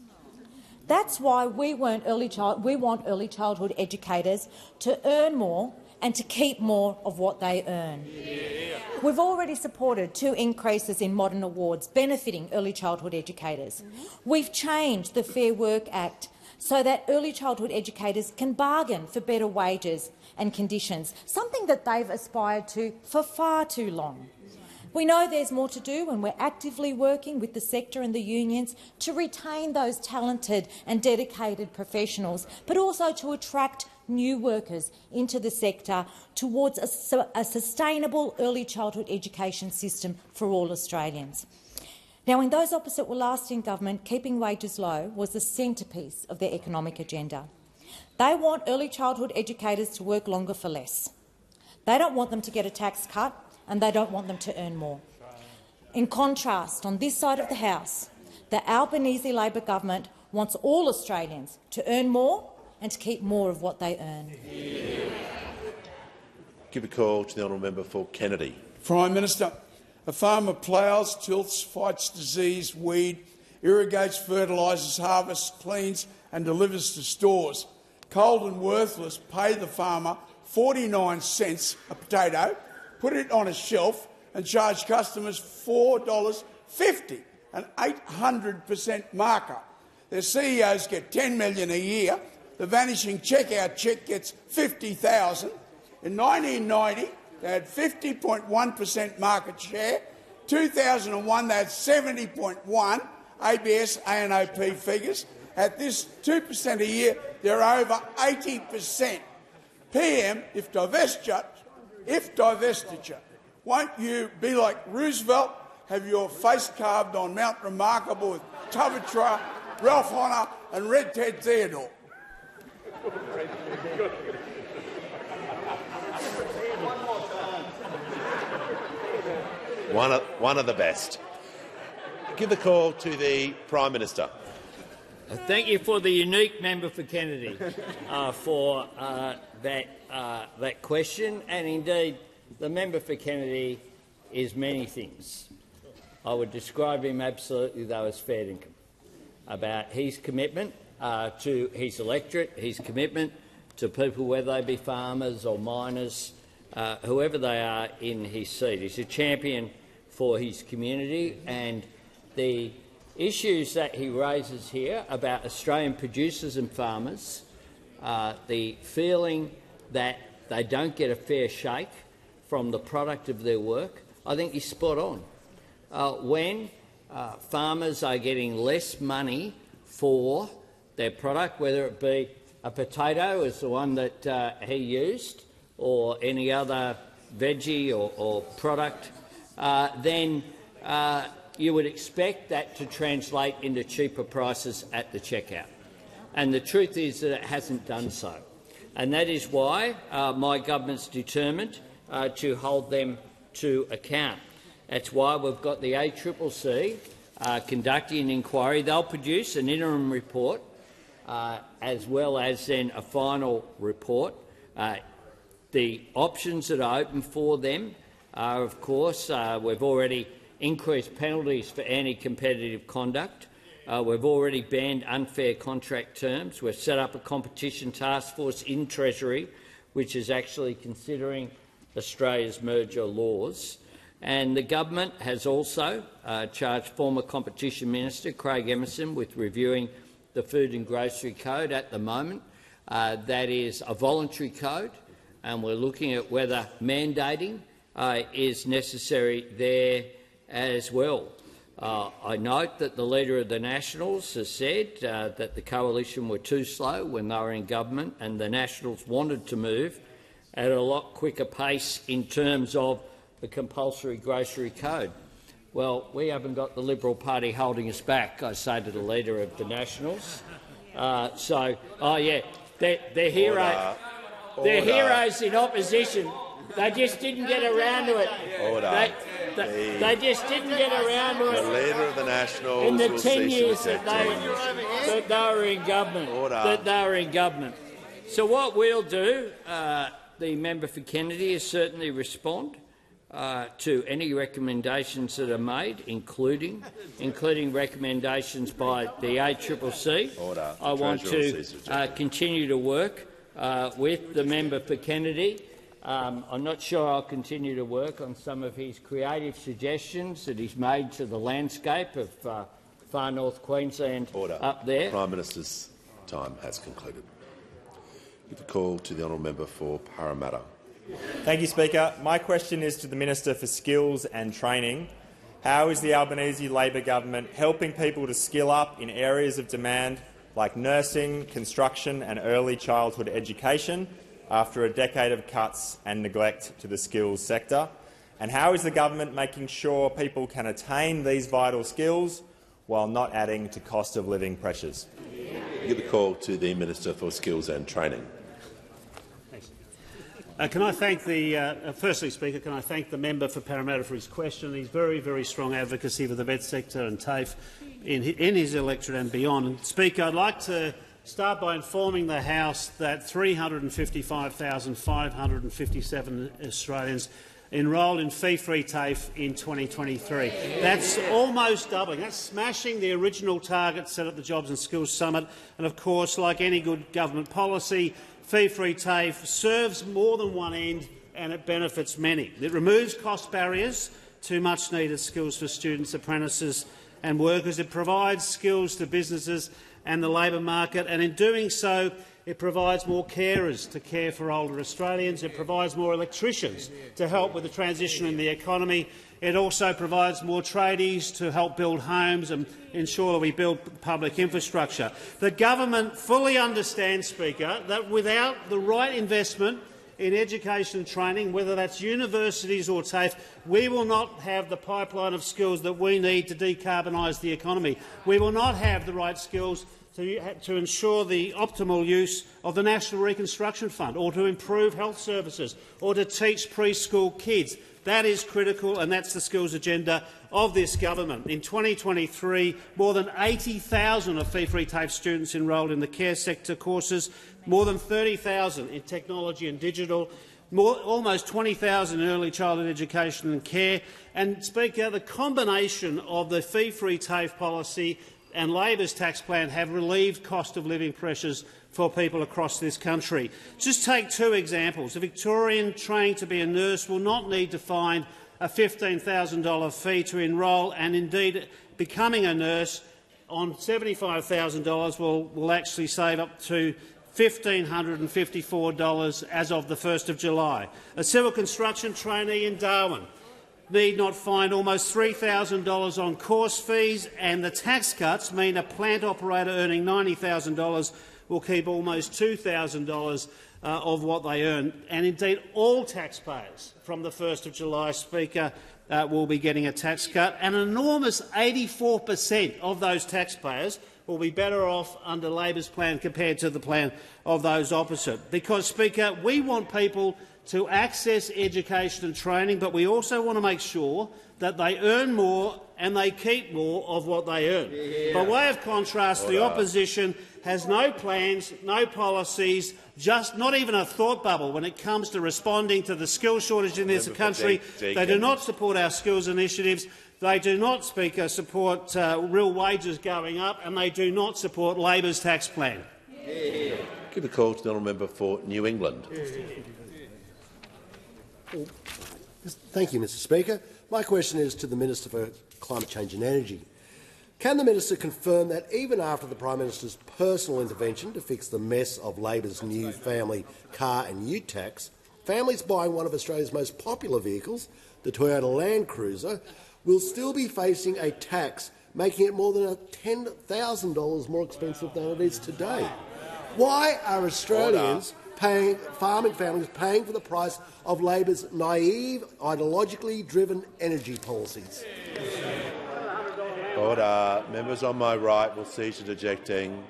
That's why we want early childhood educators to earn more and to keep more of what they earn. Yeah. We've already supported 2 increases in modern awards benefiting early childhood educators. We've changed the Fair Work Act so that early childhood educators can bargain for better wages and conditions, something that they've aspired to for far too long. We know there's more to do, and we're actively working with the sector and the unions to retain those talented and dedicated professionals, but also to attract new workers into the sector towards a sustainable early childhood education system for all Australians. Now, when those opposite were last in government, keeping wages low was the centrepiece of their economic agenda. They want early childhood educators to work longer for less. They don't want them to get a tax cut, and they don't want them to earn more. In contrast, on this side of the House, the Albanese Labor government wants all Australians to earn more and to keep more of what they earn. Give a call to the honourable member for Kennedy. Prime Minister, a farmer ploughs, tilts, fights disease, weed, irrigates, fertilises, harvests, cleans and delivers to stores. Cold and worthless pay the farmer 49 cents a potato, put it on a shelf and charge customers $4.50, an 800% markup. Their CEOs get $10 million a year. The vanishing checkout cheque gets $50,000. In 1990, they had 50.1% market share. 2001, they had 70.1 ABS ANOP figures. At this 2% a year, they're over 80%. PM, if divestiture, won't you be like Roosevelt, have your face carved on Mount Remarkable with Tuvatra, Ralph Honor and Red Ted Theodore? One of the best. Give the call to the Prime Minister. Thank you for the unique member for Kennedy for that question. And indeed, the member for Kennedy is many things. I would describe him absolutely, though, as fair income, about his commitment to his electorate, his commitment to people, whether they be farmers or miners, whoever they are in his seat. He's a champion for his community, and the issues that he raises here about Australian producers and farmers, the feeling that they don't get a fair shake from the product of their work, I think he's spot on. When farmers are getting less money for their product, whether it be a potato as the one that he used, or any other veggie or product, then you would expect that to translate into cheaper prices at the checkout. And the truth is that it hasn't done so. And that is why my government's determined to hold them to account. That's why we've got the ACCC conducting an inquiry. They'll produce an interim report as well as then a final report. The options that are open for them are, of course, we've already increased penalties for anti-competitive conduct. We've already banned unfair contract terms. We've set up a competition task force in Treasury, which is actually considering Australia's merger laws. And the government has also charged former Competition Minister Craig Emerson with reviewing the Food and Grocery Code at the moment. That is a voluntary code, and we're looking at whether mandating is necessary there as well. I note that the Leader of the Nationals has said that the coalition were too slow when they were in government, and the Nationals wanted to move at a lot quicker pace in terms of the compulsory grocery code. Well, we haven't got the Liberal Party holding us back, I say to the Leader of the Nationals. They're heroes in opposition. They just didn't get around to it. They just didn't get around to it. The Leader of the Nationals in the 10 years that they were in government. So what we'll do, the member for Kennedy, is certainly respond to any recommendations that are made, including recommendations by the ACCC. I want to continue to work with the member for Kennedy. I'm not sure I'll continue to work on some of his creative suggestions that he's made to the landscape of far north Queensland up there. Prime Minister's time has concluded. Give the call to the honourable member for Parramatta. Thank you, Speaker. My question is to the Minister for Skills and Training. How is the Albanese Labor government helping people to skill up in areas of demand like nursing, construction and early childhood education after a decade of cuts and neglect to the skills sector? And how is the government making sure people can attain these vital skills while not adding to cost of living pressures? Give the call to the Minister for Skills and Training. Can I thank firstly, Speaker, can I thank the member for Parramatta for his question, his very, very strong advocacy for the vet sector and TAFE in his electorate and beyond. And, Speaker, I'd like to start by informing the House that 355,557 Australians enrolled in fee-free TAFE in 2023. That's almost doubling. That's smashing the original target set at the Jobs and Skills Summit. And, of course, like any good government policy, fee-free TAFE serves more than one end and it benefits many. It removes cost barriers to much-needed skills for students, apprentices and workers. It provides skills to businesses and the labour market, and in doing so it provides more carers to care for older Australians. It provides more electricians to help with the transition in the economy. It also provides more tradies to help build homes and ensure that we build public infrastructure. The government fully understands, Speaker, that without the right investment in education and training, whether that's universities or TAFE, we will not have the pipeline of skills that we need to decarbonise the economy. We will not have the right skills to ensure the optimal use of the National Reconstruction Fund, or to improve health services, or to teach preschool kids. That is critical, and that's the skills agenda of this government. In 2023, more than 80,000 of fee-free TAFE students enrolled in the care sector courses, more than 30,000 in technology and digital, almost 20,000 in early childhood education and care. And, Speaker, the combination of the fee-free TAFE policy and Labor's tax plan have relieved cost of living pressures for people across this country. Just take two examples. A Victorian training to be a nurse will not need to find a $15,000 fee to enrol, and indeed becoming a nurse on $75,000 will actually save up to $1,554 as of the 1st of July. A civil construction trainee in Darwin need not find almost $3,000 on course fees, and the tax cuts mean a plant operator earning $90,000 will keep almost $2,000 of what they earn. And indeed, all taxpayers from the 1st of July, Speaker, will be getting a tax cut. An enormous 84% of those taxpayers will be better off under Labor's plan compared to the plan of those opposite. Because, Speaker, we want people to access education and training, but we also want to make sure that they earn more and they keep more of what they earn. By way of contrast, the opposition has no plans, no policies, just not even a thought bubble when it comes to responding to the skills shortage in this country. They do not support our skills initiatives. They do not, Speaker, support real wages going up, and they do not support Labor's tax plan. Give a call to the honourable member for New England. Thank you, Mr Speaker. My question is to the Minister for Climate Change and Energy. Can the minister confirm that even after the Prime Minister's personal intervention to fix the mess of Labor's new family car and ute tax, families buying one of Australia's most popular vehicles, the Toyota Land Cruiser, will still be facing a tax making it more than $10,000 more expensive than it is today? Why are Australians farming families paying for the price of Labor's naive, ideologically driven energy policies? Order. Members on my right will cease interjecting.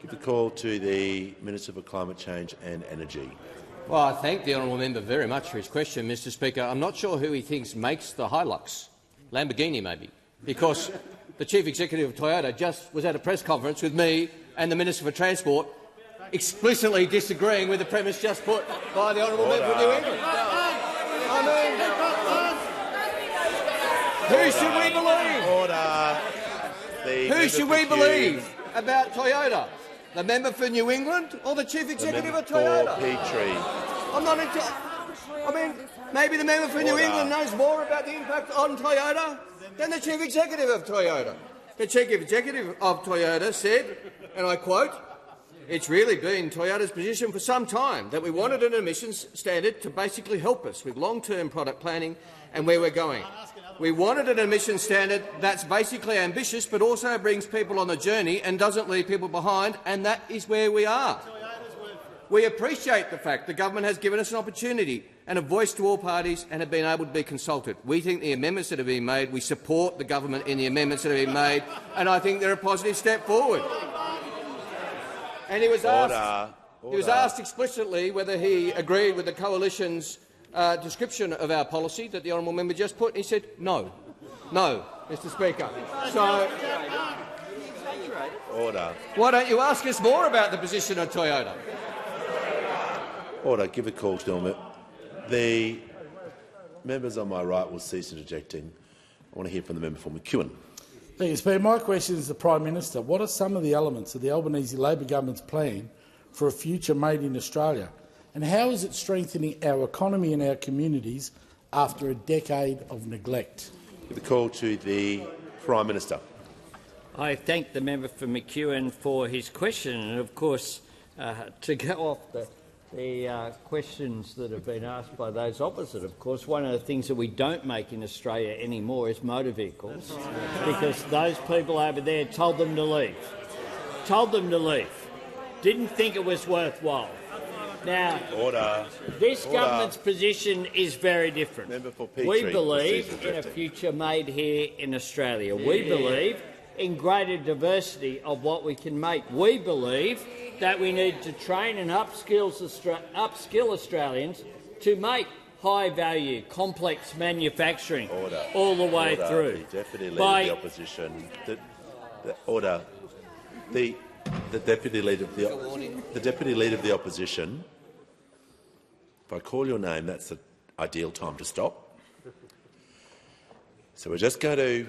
Give the call to the Minister for Climate Change and Energy. Well, I thank the honourable member very much for his question, Mr Speaker. I'm not sure who he thinks makes the Hilux. Lamborghini, maybe, because the Chief Executive of Toyota just was at a press conference with me and the Minister for Transport explicitly disagreeing with the premise just put by the honourable member for New England. Who should we believe? Who should we believe about Toyota? The member for New England or the Chief Executive of Toyota? I'm not. I mean, maybe the member for New England knows more about the impact on Toyota than the Chief Executive of Toyota. The Chief Executive of Toyota said, and I quote, "It's really been Toyota's position for some time that we wanted an emissions standard to basically help us with long-term product planning and where we're going. We wanted an emissions standard that's basically ambitious but also brings people on the journey and doesn't leave people behind, and that is where we are. We appreciate the fact the government has given us an opportunity and a voice to all parties and have been able to be consulted. We think the amendments that have been made, we support the government in the amendments that have been made, and I think they're a positive step forward." And he was asked explicitly whether he agreed with the coalition's description of our policy that the honourable member just put. He said no. No, Mr Speaker. So, why don't you ask us more about the position of Toyota? Order. Give a call to the honourable. The members on my right will cease interjecting. I want to hear from the member for McEwen. Thank you, Speaker. My question is to the Prime Minister. What are some of the elements of the Albanese Labor government's plan for a future made in Australia, and how is it strengthening our economy and our communities after a decade of neglect? Give the call to the Prime Minister. I thank the member for McEwen for his question, and of course, to go off the questions that have been asked by those opposite, of course, one of the things that we don't make in Australia anymore is motor vehicles, because those people over there told them to leave. Didn't think it was worthwhile. Now, this government's position is very different. We believe in a future made here in Australia. We believe in greater diversity of what we can make. We believe that we need to train and upskill Australians to make high-value, complex manufacturing all the way through. The Deputy Leader of the Opposition. The Deputy Leader of the Opposition. If I call your name, that's the ideal time to stop. So we're just going to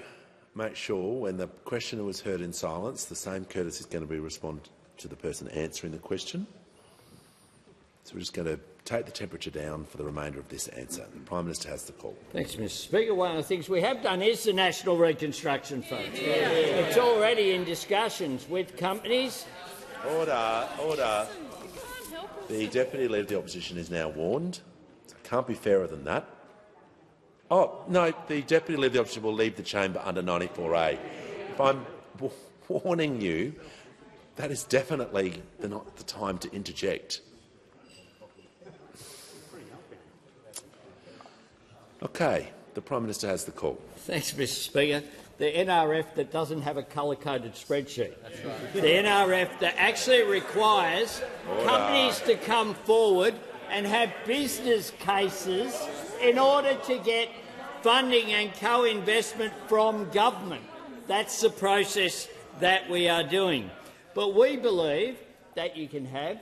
make sure when the questioner was heard in silence, the same courtesy is going to be responded to the person answering the question. So we're just going to take the temperature down for the remainder of this answer. The Prime Minister has the call. Thanks, Mr Speaker. One of the things we have done is the National Reconstruction Fund. It's already in discussions with companies. Order. The Deputy Leader of the Opposition is now warned. It can't be fairer than that. Oh, no, the Deputy Leader of the Opposition will leave the chamber under 94A. If I'm warning you, that is definitely not the time to interject. Okay, the Prime Minister has the call. Thanks, Mr Speaker. The NRF that doesn't have a colour-coded spreadsheet. Right. The NRF that actually requires companies to come forward and have business cases in order to get funding and co-investment from government. That's the process that we are doing. But we believe that you can have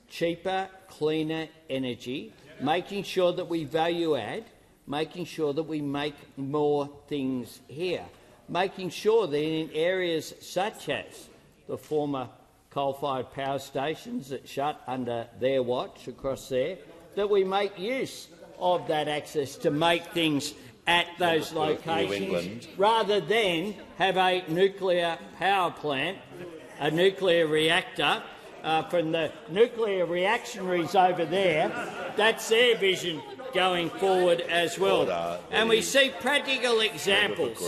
cheaper, cleaner energy, making sure that we value add, making sure that we make more things here, making sure that in areas such as the former coal-fired power stations that shut under their watch across there, that we make use of that access to make things at those locations rather than have a nuclear power plant, a nuclear reactor from the nuclear reactionaries over there. That's their vision going forward as well. And we see practical examples.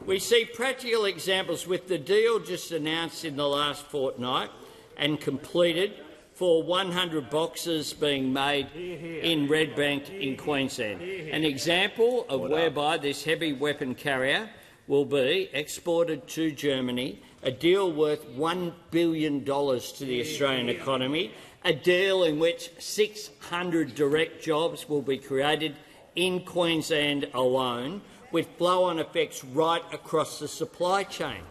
We see practical examples with the deal just announced in the last fortnight and completed for 100 boxes being made in Redbank in Queensland. An example of whereby this heavy weapon carrier will be exported to Germany, a deal worth $1 billion to the Australian economy, a deal in which 600 direct jobs will be created in Queensland alone, with flow-on effects right across the supply chain.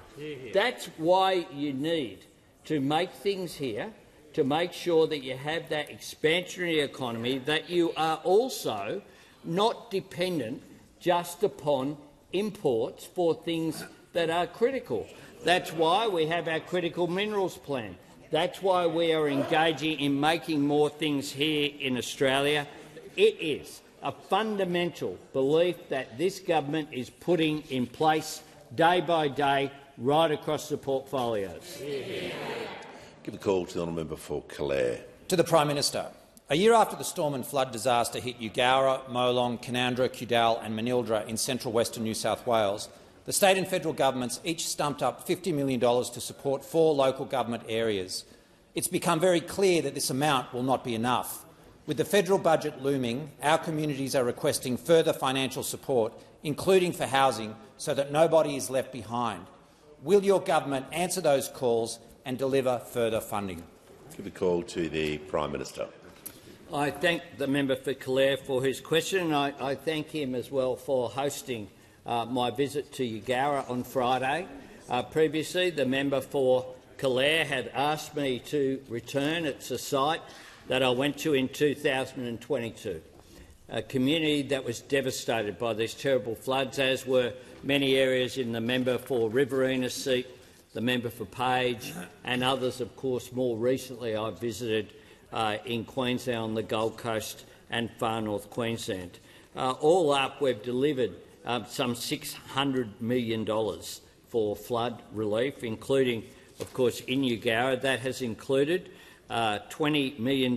That's why you need to make things here, to make sure that you have that expansionary economy, that you are also not dependent just upon imports for things that are critical. That's why we have our critical minerals plan. That's why we are engaging in making more things here in Australia. It is a fundamental belief that this government is putting in place day by day right across the portfolios. Give the call to the honourable member for Calare. To the Prime Minister. A year after the storm and flood disaster hit Eugowra, Molong, Canandra, Kudal and Manildra in central western New South Wales, the state and federal governments each stumped up $50 million to support 4 local government areas. It's become very clear that this amount will not be enough. With the federal budget looming, our communities are requesting further financial support, including for housing, so that nobody is left behind. Will your government answer those calls and deliver further funding? Give the call to the Prime Minister. I thank the member for Calare for his question. I thank him as well for hosting my visit to Eugowra on Friday. Previously, the member for Calare had asked me to return. It's a site that I went to in 2022, a community that was devastated by these terrible floods, as were many areas in the member for Riverina seat, the member for Page and others. Of course, more recently I visited in Queensland on the Gold Coast and far north Queensland. All up, we've delivered some $600 million for flood relief, including, of course, in Eugowra. That has included $20 million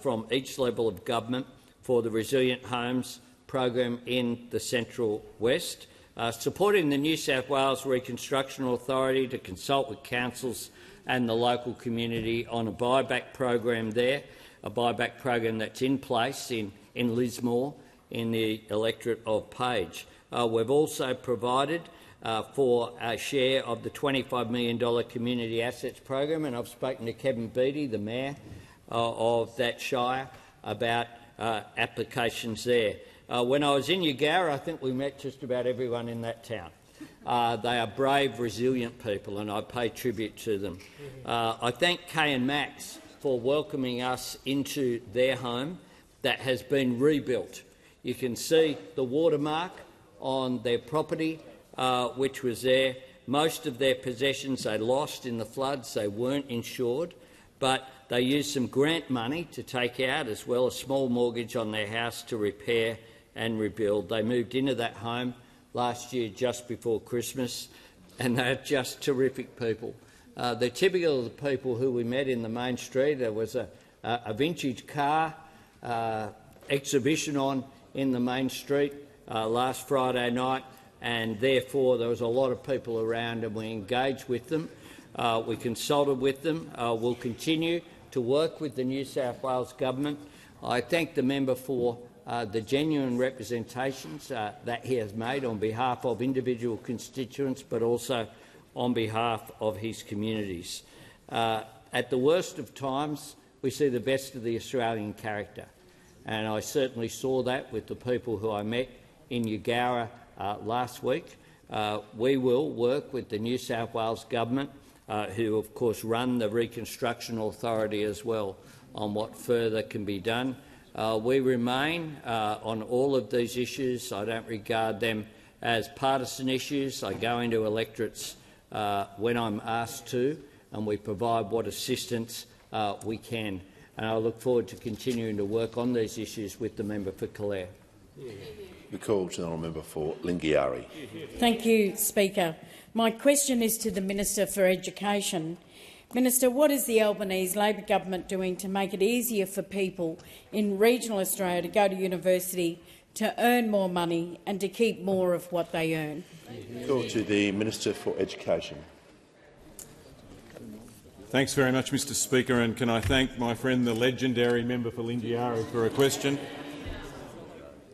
from each level of government for the Resilient Homes program in the Central West, supporting the New South Wales Reconstruction Authority to consult with councils and the local community on a buyback program there, a buyback program that's in place in Lismore in the electorate of Page. We've also provided for a share of the $25 million Community Assets program, and I've spoken to Kevin Beattie, the Mayor of that Shire, about applications there. When I was in Eugowra, I think we met just about everyone in that town. They are brave, resilient people, and I pay tribute to them. I thank Kay and Max for welcoming us into their home that has been rebuilt. You can see the watermark on their property, which was there. Most of their possessions they lost in the floods. They weren't insured, but they used some grant money to take out, as well as a small mortgage on their house to repair and rebuild. They moved into that home last year just before Christmas, and they're just terrific people. They're typical of the people who we met in the main street. There was a vintage car exhibition on in the main street last Friday night, and therefore there was a lot of people around, and we engaged with them. We consulted with them. We'll continue to work with the New South Wales Government. I thank the member for the genuine representations that he has made on behalf of individual constituents, but also on behalf of his communities. At the worst of times, we see the best of the Australian character, and I certainly saw that with the people who I met in Eugowra last week. We will work with the New South Wales Government, who of course run the Reconstruction Authority as well, on what further can be done. We remain on all of these issues. I don't regard them as partisan issues. I go into electorates when I'm asked to, and we provide what assistance we can. And I look forward to continuing to work on these issues with the member for Calare. The call to the honourable member for Lingiari. Thank you, Speaker. My question is to the Minister for Education. Minister, what is the Albanese Labor government doing to make it easier for people in regional Australia to go to university, to earn more money and to keep more of what they earn? Call to the Minister for Education. Thanks very much, Mr Speaker, and can I thank my friend the legendary member for Lingiari for a question.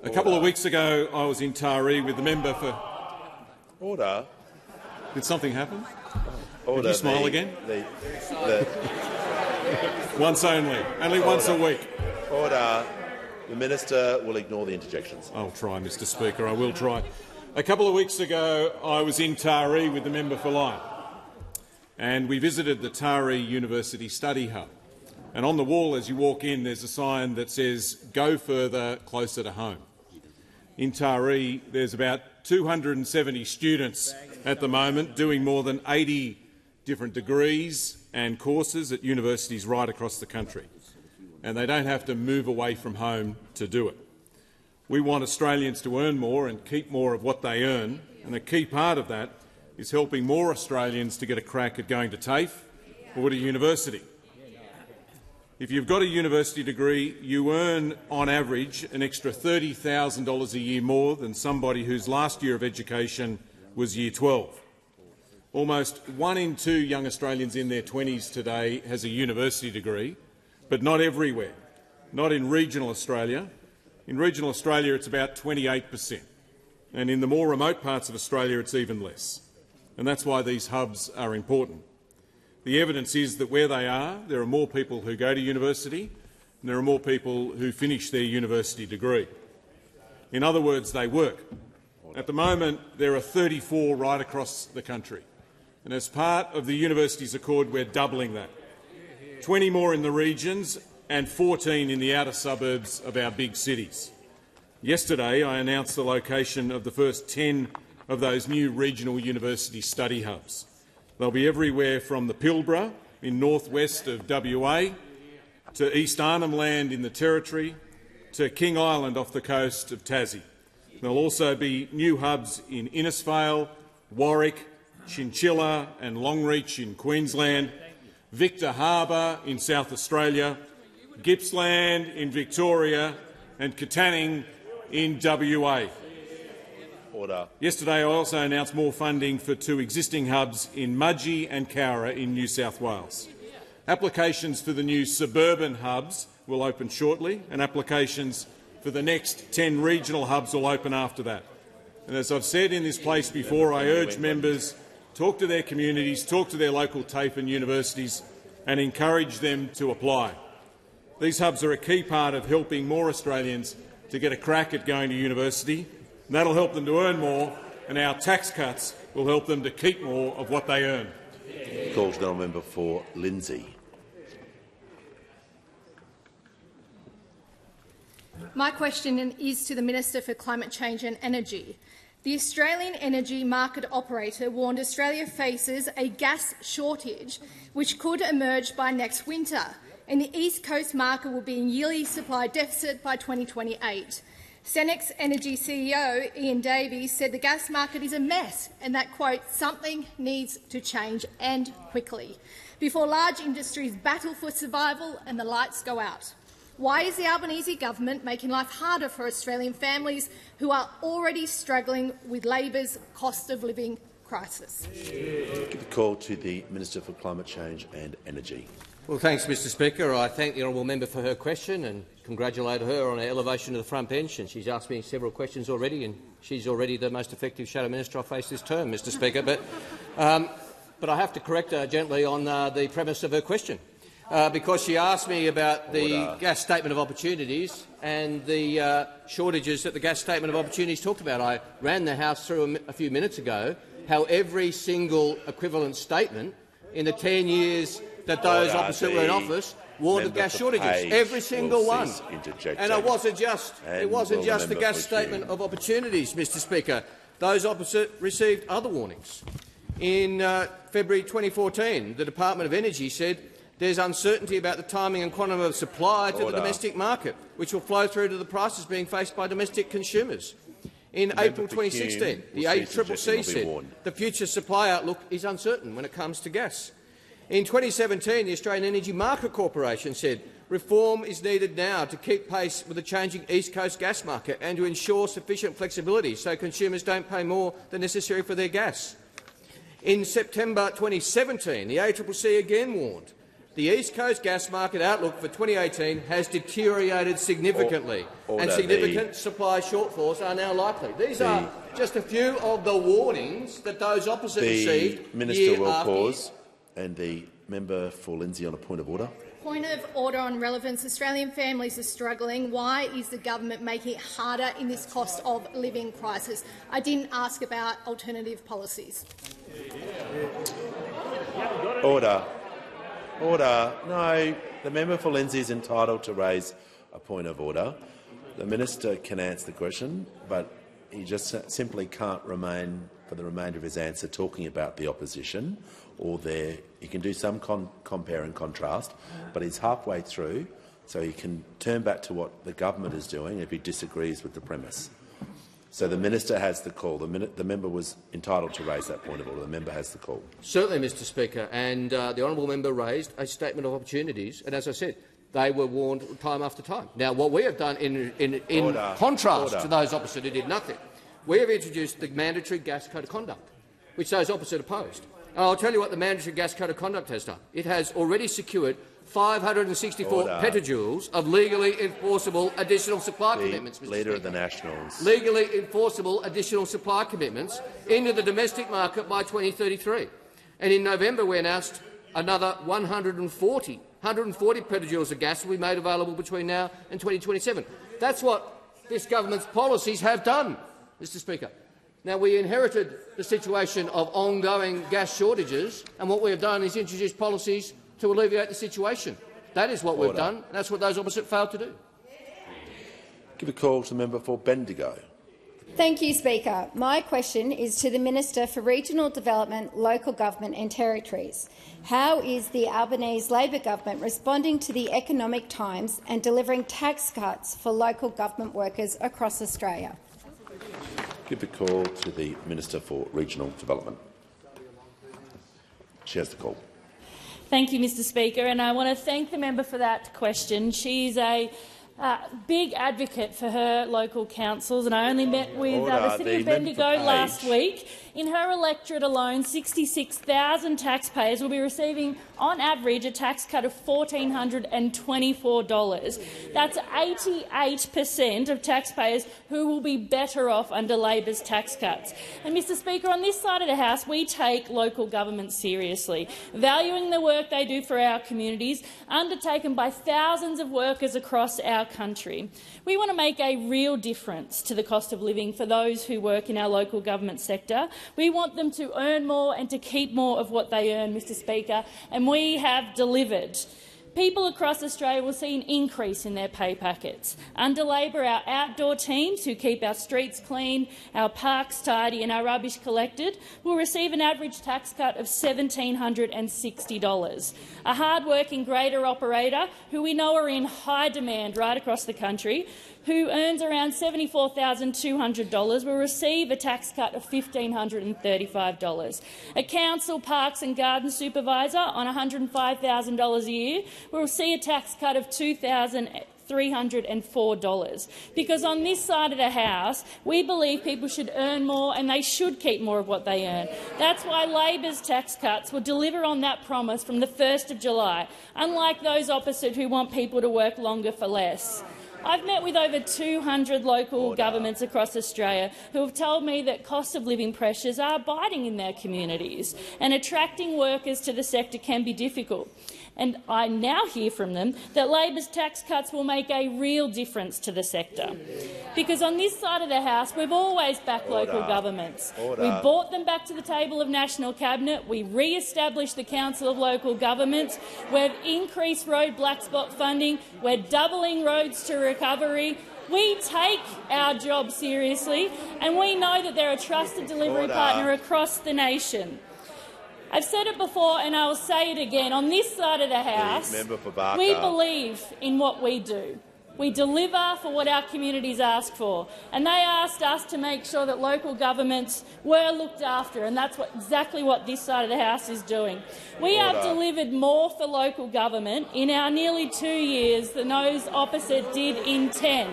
A couple of weeks ago I was in Taree with the member for— Order. Did something happen? Order. Did you smile again? Once only once a week. Order. The Minister will ignore the interjections. I'll try, Mr Speaker, I will try. A couple of weeks ago I was in Taree with the member for Lyme, and we visited the Taree University Study Hub. And on the wall as you walk in there's a sign that says, "Go further, closer to home." In Taree there's about 270 students at the moment doing more than 80 different degrees and courses at universities right across the country, and they don't have to move away from home to do it. We want Australians to earn more and keep more of what they earn, and a key part of that is helping more Australians to get a crack at going to TAFE or to university. If you've got a university degree, you earn, on average, an extra $30,000 a year more than somebody whose last year of education was Year 12. Almost 1 in 2 young Australians in their 20s today has a university degree, but not everywhere, not in regional Australia. In regional Australia it's about 28%, and in the more remote parts of Australia it's even less. And that's why these hubs are important. The evidence is that where they are, there are more people who go to university and there are more people who finish their university degree. In other words, they work. At the moment, there are 34 right across the country, and as part of the Universities Accord, we're doubling that. 20 more in the regions and 14 in the outer suburbs of our big cities. Yesterday, I announced the location of the first 10 of those new regional university study hubs. They'll be everywhere from the Pilbara in northwest of WA to East Arnhem Land in the Territory to King Island off the coast of Tassie. There'll also be new hubs in Innisfail, Warwick, Chinchilla and Longreach in Queensland, Victor Harbour in South Australia, Gippsland in Victoria and Katanning in WA. Order. Yesterday I also announced more funding for 2 existing hubs in Mudgee and Cowra in New South Wales. Applications for the new suburban hubs will open shortly, and applications for the next 10 regional hubs will open after that. And as I've said in this place before, I urge members talk to their communities, talk to their local TAFE and universities and encourage them to apply. These hubs are a key part of helping more Australians to get a crack at going to university, and that will help them to earn more, and our tax cuts will help them to keep more of what they earn. Call to the honourable member for Lindsay. My question is to the Minister for Climate Change and Energy. The Australian Energy Market Operator warned Australia faces a gas shortage which could emerge by next winter, and the East Coast market will be in yearly supply deficit by 2028. Senex Energy CEO Ian Davies said the gas market is a mess and that, quote, something needs to change and quickly before large industries battle for survival and the lights go out. Why is the Albanese government making life harder for Australian families who are already struggling with Labor's cost of living crisis? Give the call to the Minister for Climate Change and Energy. Well, thanks, Mr Speaker. I thank the honourable member for her question and congratulate her on her elevation to the front bench. And she's asked me several questions already, and she's already the most effective shadow minister I've faced this term, Mr Speaker. But I have to correct her gently on the premise of her question. Because she asked me about the gas statement of opportunities and the shortages that the gas statement of opportunities talked about. I ran the House through a few minutes ago how every single equivalent statement in the 10 years that those opposite were in office warned of gas shortages. Every single one. And it wasn't just the gas statement of opportunities, Mr Speaker. Those opposite received other warnings. In February 2014, the Department of Energy said there's uncertainty about the timing and quantum of supply to the domestic market, which will flow through to the prices being faced by domestic consumers. In April 2016, the ACCC said the future supply outlook is uncertain when it comes to gas. In 2017, the Australian Energy Market Corporation said reform is needed now to keep pace with the changing East Coast gas market and to ensure sufficient flexibility so consumers don't pay more than necessary for their gas. In September 2017, the ACCC again warned the East Coast gas market outlook for 2018 has deteriorated significantly, and significant supply shortfalls are now likely. These are just a few of the warnings that those opposite received. The Minister will pause, and the member for Lindsay on a point of order. Point of order on relevance. Australian families are struggling. Why is the government making it harder in this cost of living crisis? I didn't ask about alternative policies. Order. Order. No, the member for Lindsay is entitled to raise a point of order. The minister can answer the question, but he just simply can't remain for the remainder of his answer talking about the opposition or their. He can do some compare and contrast, but he's halfway through, so he can turn back to what the government is doing if he disagrees with the premise. So the minister has the call. The member was entitled to raise that point of order. The member has the call. Certainly, Mr Speaker, and the honourable member raised a statement of opportunities, and as I said, they were warned time after time. Now, what we have done in contrast to those opposite who did nothing, we have introduced the mandatory gas code of conduct, which those opposite opposed. And I'll tell you what the mandatory gas code of conduct has done. It has already secured 564 petajoules of legally enforceable additional supply commitments, Mr. Leader Speaker. of the Nationals. Legally enforceable additional supply commitments into the domestic market by 2033. And in November we announced another 140 petajoules of gas will be made available between now and 2027. That's what this government's policies have done, Mr Speaker. Now, we inherited the situation of ongoing gas shortages, and what we have done is introduce policies to alleviate the situation. That is what we've done, and that's what those opposite failed to do. Give a call to the member for Bendigo. Thank you, Speaker. My question is to the Minister for Regional Development, Local Government and Territories. How is the Albanese Labor government responding to the economic times and delivering tax cuts for local government workers across Australia? Give the call to the Minister for Regional Development. She has the call. Thank you, Mr Speaker, and I want to thank the member for that question. She's a big advocate for her local councils, and I only met with the City of Bendigo last week, In her electorate alone, 66,000 taxpayers will be receiving, on average, a tax cut of $1,424. That's 88% of taxpayers who will be better off under Labor's tax cuts. And, Mr Speaker, on this side of the House, we take local government seriously, valuing the work they do for our communities, undertaken by thousands of workers across our country. We want to make a real difference to the cost of living for those who work in our local government sector. We want them to earn more and to keep more of what they earn, Mr Speaker, and we have delivered. People across Australia will see an increase in their pay packets. Under Labor, our outdoor teams, who keep our streets clean, our parks tidy and our rubbish collected, will receive an average tax cut of $1,760. A hard-working grader operator, who we know are in high demand right across the country, who earns around $74,200, will receive a tax cut of $1,535. A council, parks and garden supervisor on $105,000 a year will see a tax cut of $2,304. Because on this side of the House, we believe people should earn more and they should keep more of what they earn. That's why Labor's tax cuts will deliver on that promise from the 1st of July, unlike those opposite who want people to work longer for less. I've met with over 200 local governments across Australia who have told me that cost of living pressures are biting in their communities and attracting workers to the sector can be difficult. And I now hear from them that Labor's tax cuts will make a real difference to the sector. Because on this side of the House, we've always backed local governments. We brought them back to the table of National Cabinet. We re-established the Council of Local Governments. We've increased road black spot funding. We're doubling roads to recovery. We take our job seriously, and we know that they're a trusted delivery partner across the nation. I've said it before and I will say it again. On this side of the House, we believe in what we do. We deliver for what our communities ask for, and they asked us to make sure that local governments were looked after, and that's exactly what this side of the House is doing. We have delivered more for local government in our nearly 2 years than those opposite did in 10.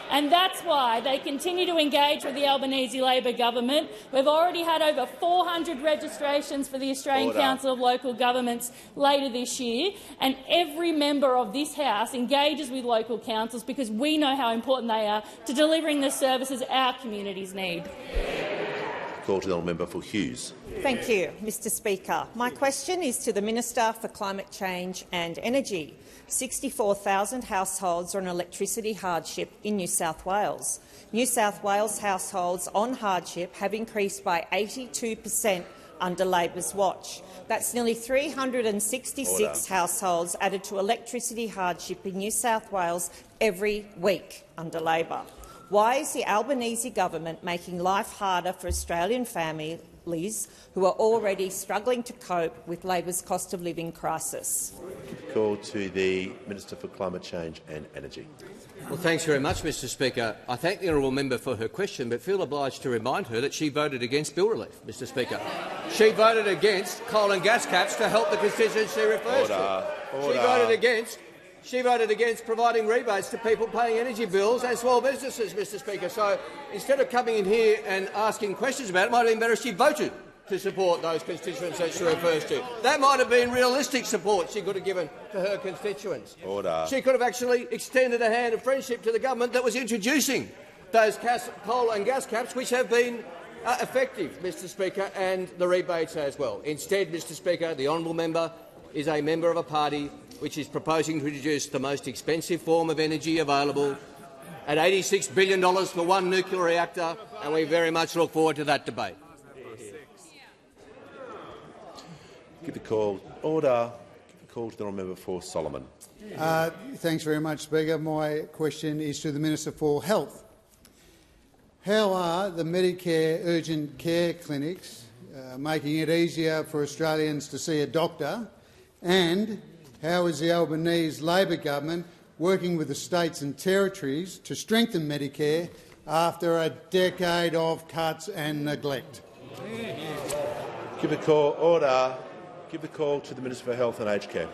And that's why they continue to engage with the Albanese Labor government. We've already had over 400 registrations for the Australian Council of Local Governments later this year, and every member of this House engages with local councils because we know how important they are to delivering the services our communities need. Call to the member for Hughes. Thank you, Mr Speaker. My question is to the Minister for Climate Change and Energy. 64,000 households are on electricity hardship in New South Wales. New South Wales households on hardship have increased by 82% under Labor's watch. That's nearly 366 households added to electricity hardship in New South Wales every week under Labor. Why is the Albanese government making life harder for Australian families who are already struggling to cope with Labor's cost of living crisis? Call to the Minister for Climate Change and Energy. Well, thanks very much, Mr Speaker. I thank the honourable member for her question, but feel obliged to remind her that she voted against bill relief, Mr Speaker. She voted against coal and gas caps to help the constituents she refers to. She voted against providing rebates to people paying energy bills and small businesses, Mr Speaker. So instead of coming in here and asking questions about it, it might have been better if she voted to support those constituents that she refers to. That might have been realistic support she could have given to her constituents. She could have actually extended a hand of friendship to the government that was introducing those coal and gas caps, which have been effective, Mr Speaker, and the rebates as well. Instead, Mr Speaker, the honourable member is a member of a party which is proposing to introduce the most expensive form of energy available at $86 billion for one nuclear reactor, and we very much look forward to that debate. Give the call. Order. Give the call to the honourable member for Solomon. Thanks very much, Speaker. My question is to the Minister for Health. How are the Medicare urgent care clinics making it easier for Australians to see a doctor, and how is the Albanese Labor government working with the states and territories to strengthen Medicare after a decade of cuts and neglect? Give the call. Order. Give the call to the Minister for Health and Aged Care.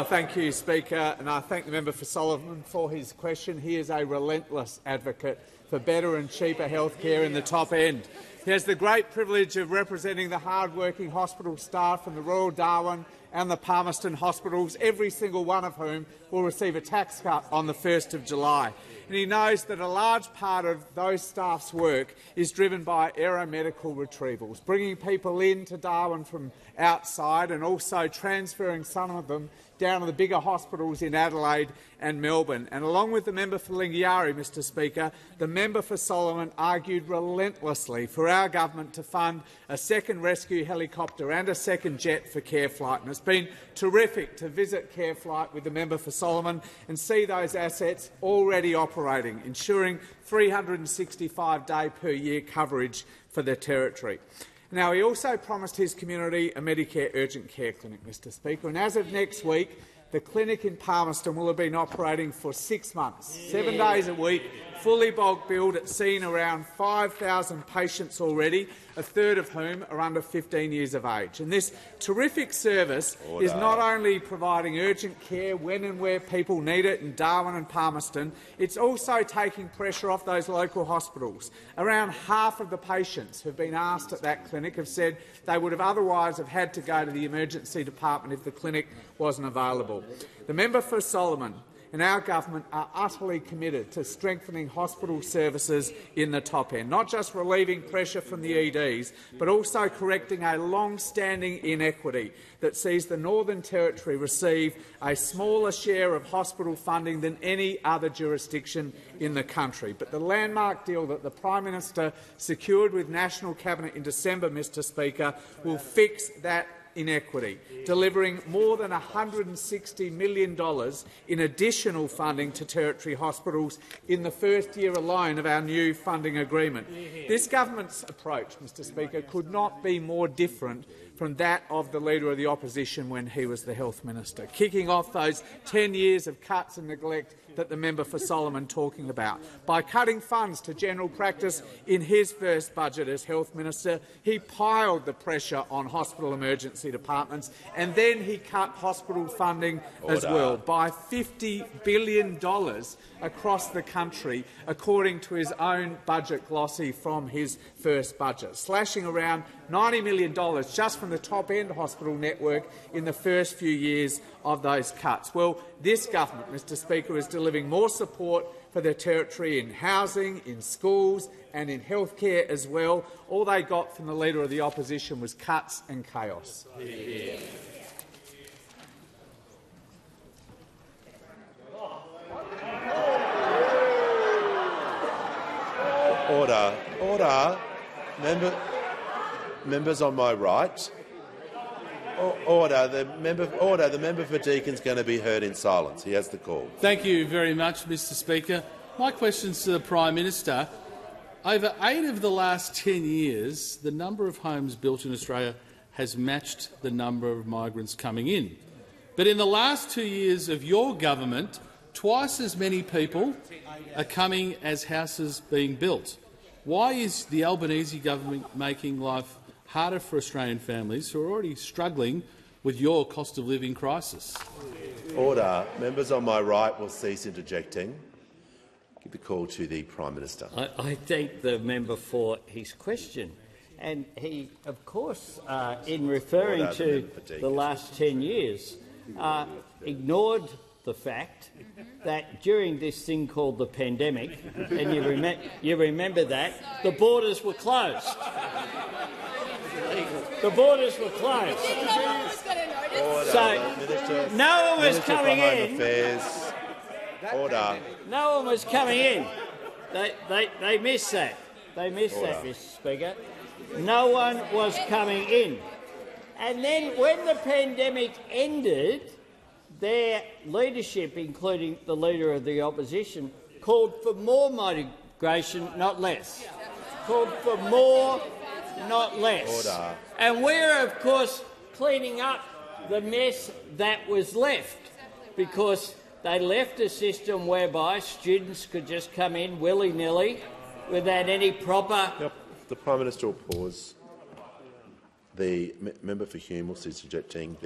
Thank you, Speaker, and I thank the member for Solomon for his question. He is a relentless advocate for better and cheaper health care in the top end. He has the great privilege of representing the hard-working hospital staff from the Royal Darwin and the Palmerston hospitals, every single one of whom will receive a tax cut on the 1st of July. And he knows that a large part of those staff's work is driven by aeromedical retrievals, bringing people into Darwin from outside and also transferring some of them down to the bigger hospitals in Adelaide and Melbourne. And along with the member for Lingiari, Mr Speaker, the member for Solomon argued relentlessly for our government to fund a second rescue helicopter and a second jet for CareFlight. And it's been terrific to visit CareFlight with the member for Solomon and see those assets already operating, ensuring 365-day per year coverage for the territory. Now, he also promised his community a Medicare urgent care clinic, Mr Speaker, and as of next week, the clinic in Palmerston will have been operating for 6 months, 7 days a week, fully bulk billed. It's seen around 5,000 patients already, a third of whom are under 15 years of age. And this terrific service is not only providing urgent care when and where people need it in Darwin and Palmerston, it's also taking pressure off those local hospitals. Around half of the patients who have been asked at that clinic have said they would have otherwise have had to go to the emergency department if the clinic wasn't available. The member for Solomon and our government are utterly committed to strengthening hospital services in the top end, not just relieving pressure from the EDs, but also correcting a long-standing inequity that sees the Northern Territory receive a smaller share of hospital funding than any other jurisdiction in the country. But the landmark deal that the Prime Minister secured with National Cabinet in December, Mr Speaker, will fix that inequity, delivering more than $160 million in additional funding to Territory hospitals in the first year alone of our new funding agreement. This government's approach, Mr Speaker, could not be more different from that of the Leader of the Opposition when he was the Health Minister, kicking off those 10 years of cuts and neglect that the member for Solomon talking about. By cutting funds to general practice in his first budget as Health Minister, he piled the pressure on hospital emergency departments, and then he cut hospital funding as well by $50 billion across the country, according to his own budget glossy from his first budget, slashing around $90 million just from the top-end hospital network in the first few years of those cuts. Well, this government, Mr Speaker, is delivering more support for the Territory in housing, in schools and in healthcare as well. All they got from the Leader of the Opposition was cuts and chaos. Order. Order. Members on my right. Order. The member for Deakin's going to be heard in silence. He has the call. Thank you very much, Mr Speaker. My question is to the Prime Minister. Over 8 of the last 10 years, the number of homes built in Australia has matched the number of migrants coming in. But in the last 2 years of your government, twice as many people are coming as houses being built. Why is the Albanese government making life harder for Australian families who are already struggling with your cost of living crisis? Order. Members on my right will cease interjecting. Give the call to the Prime Minister. I thank the member for his question. And he, of course, in referring to the last 10 years, ignored the fact that during this thing called the pandemic, and you remember that, the borders were closed. The borders were closed. So no one was coming in. Order. No one was coming in. They missed that. They missed that, Mr Speaker. No one was coming in. And then when the pandemic ended, their leadership, including the Leader of the Opposition, called for more migration, not less. Called for more, not less. Order. And we're, of course, cleaning up the mess that was left, because they left a system whereby students could just come in willy-nilly without any proper... The Prime Minister will pause. The member for Hume was suggesting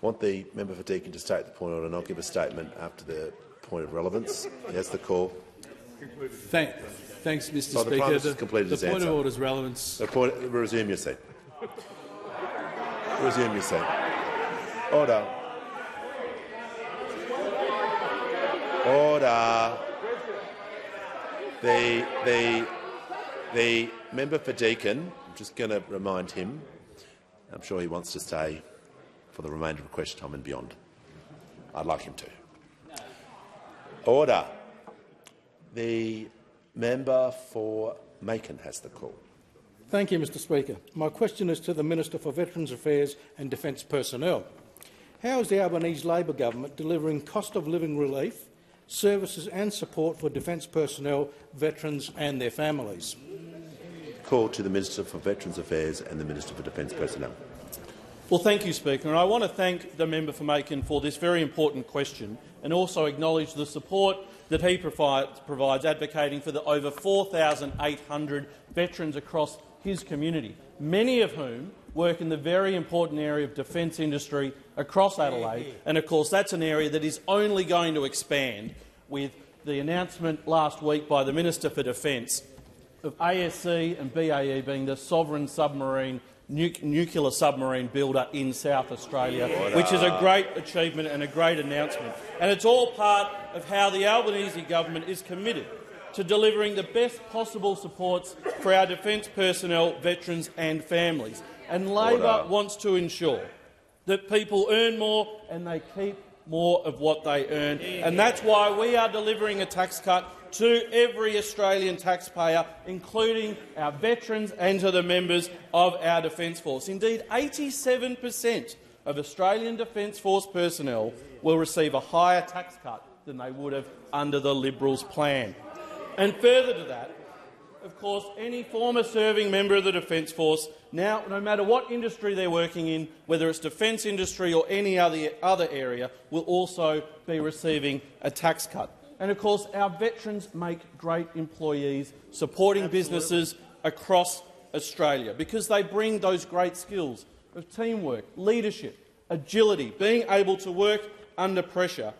want the member for Deakin to state the point of order and I'll give a statement after the point of relevance. He has the call. Thanks, Mr. The Speaker. Prime Minister's completed his point answer. of order's relevance. Resume your seat. Resume your seat. Order. Order. The member for Deakin, I'm just going to remind him, I'm sure he wants to stay for the remainder of question time and beyond. I'd like him to. Order. The member for Macon has the call. Thank you, Mr. Speaker. My question is to the Minister for Veterans Affairs and Defence Personnel. How is the Albanese Labor government delivering cost-of-living relief, services and support for defence personnel, veterans and their families? Call to the Minister for Veterans Affairs and the Minister for Defence Personnel. Well, thank you, Speaker. And I want to thank the member for Macon for this very important question and also acknowledge the support that he provides advocating for the over 4,800 veterans across his community, many of whom work in the very important area of defence industry across Adelaide. And of course that's an area that is only going to expand with the announcement last week by the Minister for Defence of ASC and BAE being the sovereign submarine nuclear submarine builder in South Australia, which is a great achievement and a great announcement. And it's all part of how the Albanese government is committed to delivering the best possible supports for our defence personnel, veterans and families. And Labor wants to ensure that people earn more and they keep more of what they earn. And that's why we are delivering a tax cut to every Australian taxpayer, including our veterans and to the members of our Defence Force. Indeed, 87% of Australian Defence Force personnel will receive a higher tax cut than they would have under the Liberals' plan. And further to that, of course, any former serving member of the Defence Force, now, no matter what industry they're working in, whether it's defence industry or any other area, will also be receiving a tax cut. And of course, our veterans make great employees supporting businesses across Australia because they bring those great skills of teamwork, leadership, agility, being able to work under pressure.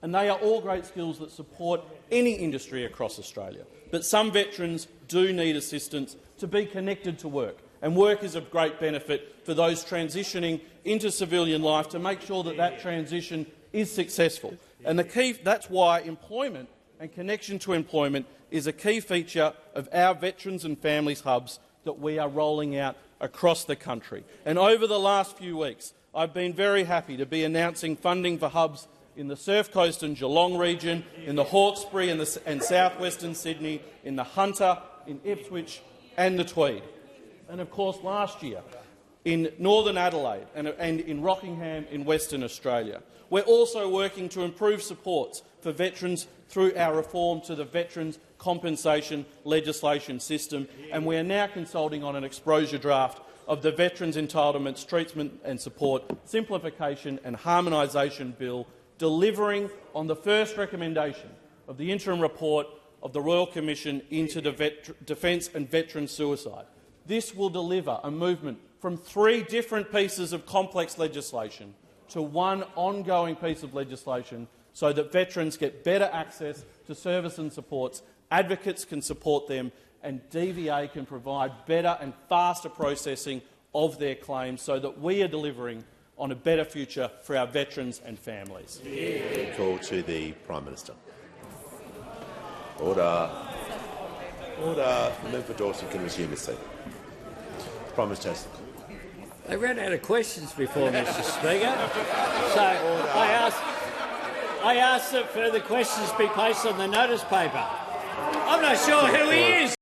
And they are all great skills that support any industry across Australia. But some veterans do need assistance to be connected to work, and work is of great benefit for those transitioning into civilian life to make sure that that transition is successful. And that's why employment and connection to employment is a key feature of our Veterans and Families Hubs that we are rolling out across the country. And over the last few weeks, I've been very happy to be announcing funding for hubs in the Surf Coast and Geelong region, in the Hawkesbury and south-western Sydney, in the Hunter, in Ipswich and the Tweed. And of course last year in Northern Adelaide and in Rockingham in Western Australia. We're also working to improve supports for veterans through our reform to the Veterans Compensation Legislation System, and we are now consulting on an exposure draft of the Veterans Entitlements, Treatment and Support Simplification and Harmonisation Bill, delivering on the first recommendation of the interim report of the Royal Commission into defence and veteran suicide. This will deliver a movement from 3 different pieces of complex legislation to one ongoing piece of legislation so that veterans get better access to service and supports, advocates can support them and DVA can provide better and faster processing of their claims so that we are delivering on a better future for our veterans and families. Call to the Prime Minister. Order. Order. The member for Dawson can resume his seat. Prime Minister has the call. They ran out of questions before, Mr. Speaker. So I asked that further questions be placed on the notice paper. I'm not sure who he is.